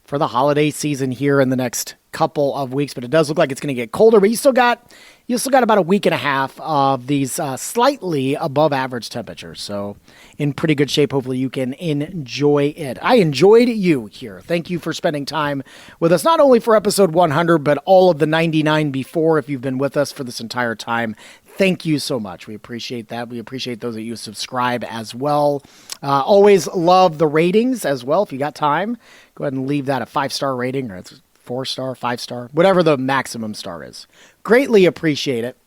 [SPEAKER 8] for the holiday season here in the next couple of weeks. But it does look like it's going to get colder. But you still got about a week and a half of these slightly above average temperatures. So in pretty good shape. Hopefully you can enjoy it. I enjoyed you here. Thank you for spending time with us, not only for episode 100, but all of the 99 before. If you've been with us for this entire time, thank you so much. We appreciate that. We appreciate those that you subscribe as well. Always love the ratings as well. If you got time, go ahead and leave that a 5-star rating, or it's 4-star, 5-star, whatever the maximum star is. Greatly appreciate it.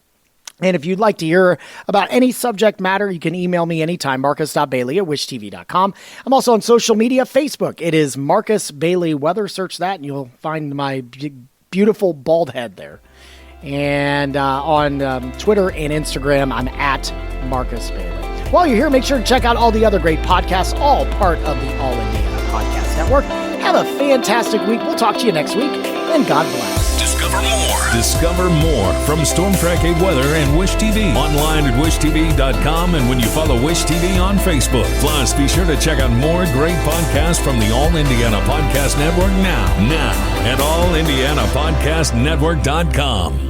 [SPEAKER 8] And if you'd like to hear about any subject matter, you can email me anytime, marcus.bailey@wishtv.com. I'm also on social media, Facebook. It is Marcus Bailey Weather. Search that and you'll find my beautiful bald head there. And on Twitter and Instagram, I'm at Marcus Bailey. While you're here, make sure to check out all the other great podcasts, all part of the All Indiana Podcast Network. Have a fantastic week. We'll talk to you next week, and God bless.
[SPEAKER 6] Discover more from Storm Track 8 Weather and Wish TV. Online at wishtv.com, and when you follow Wish TV on Facebook. Plus, be sure to check out more great podcasts from the All Indiana Podcast Network now at allindianapodcastnetwork.com.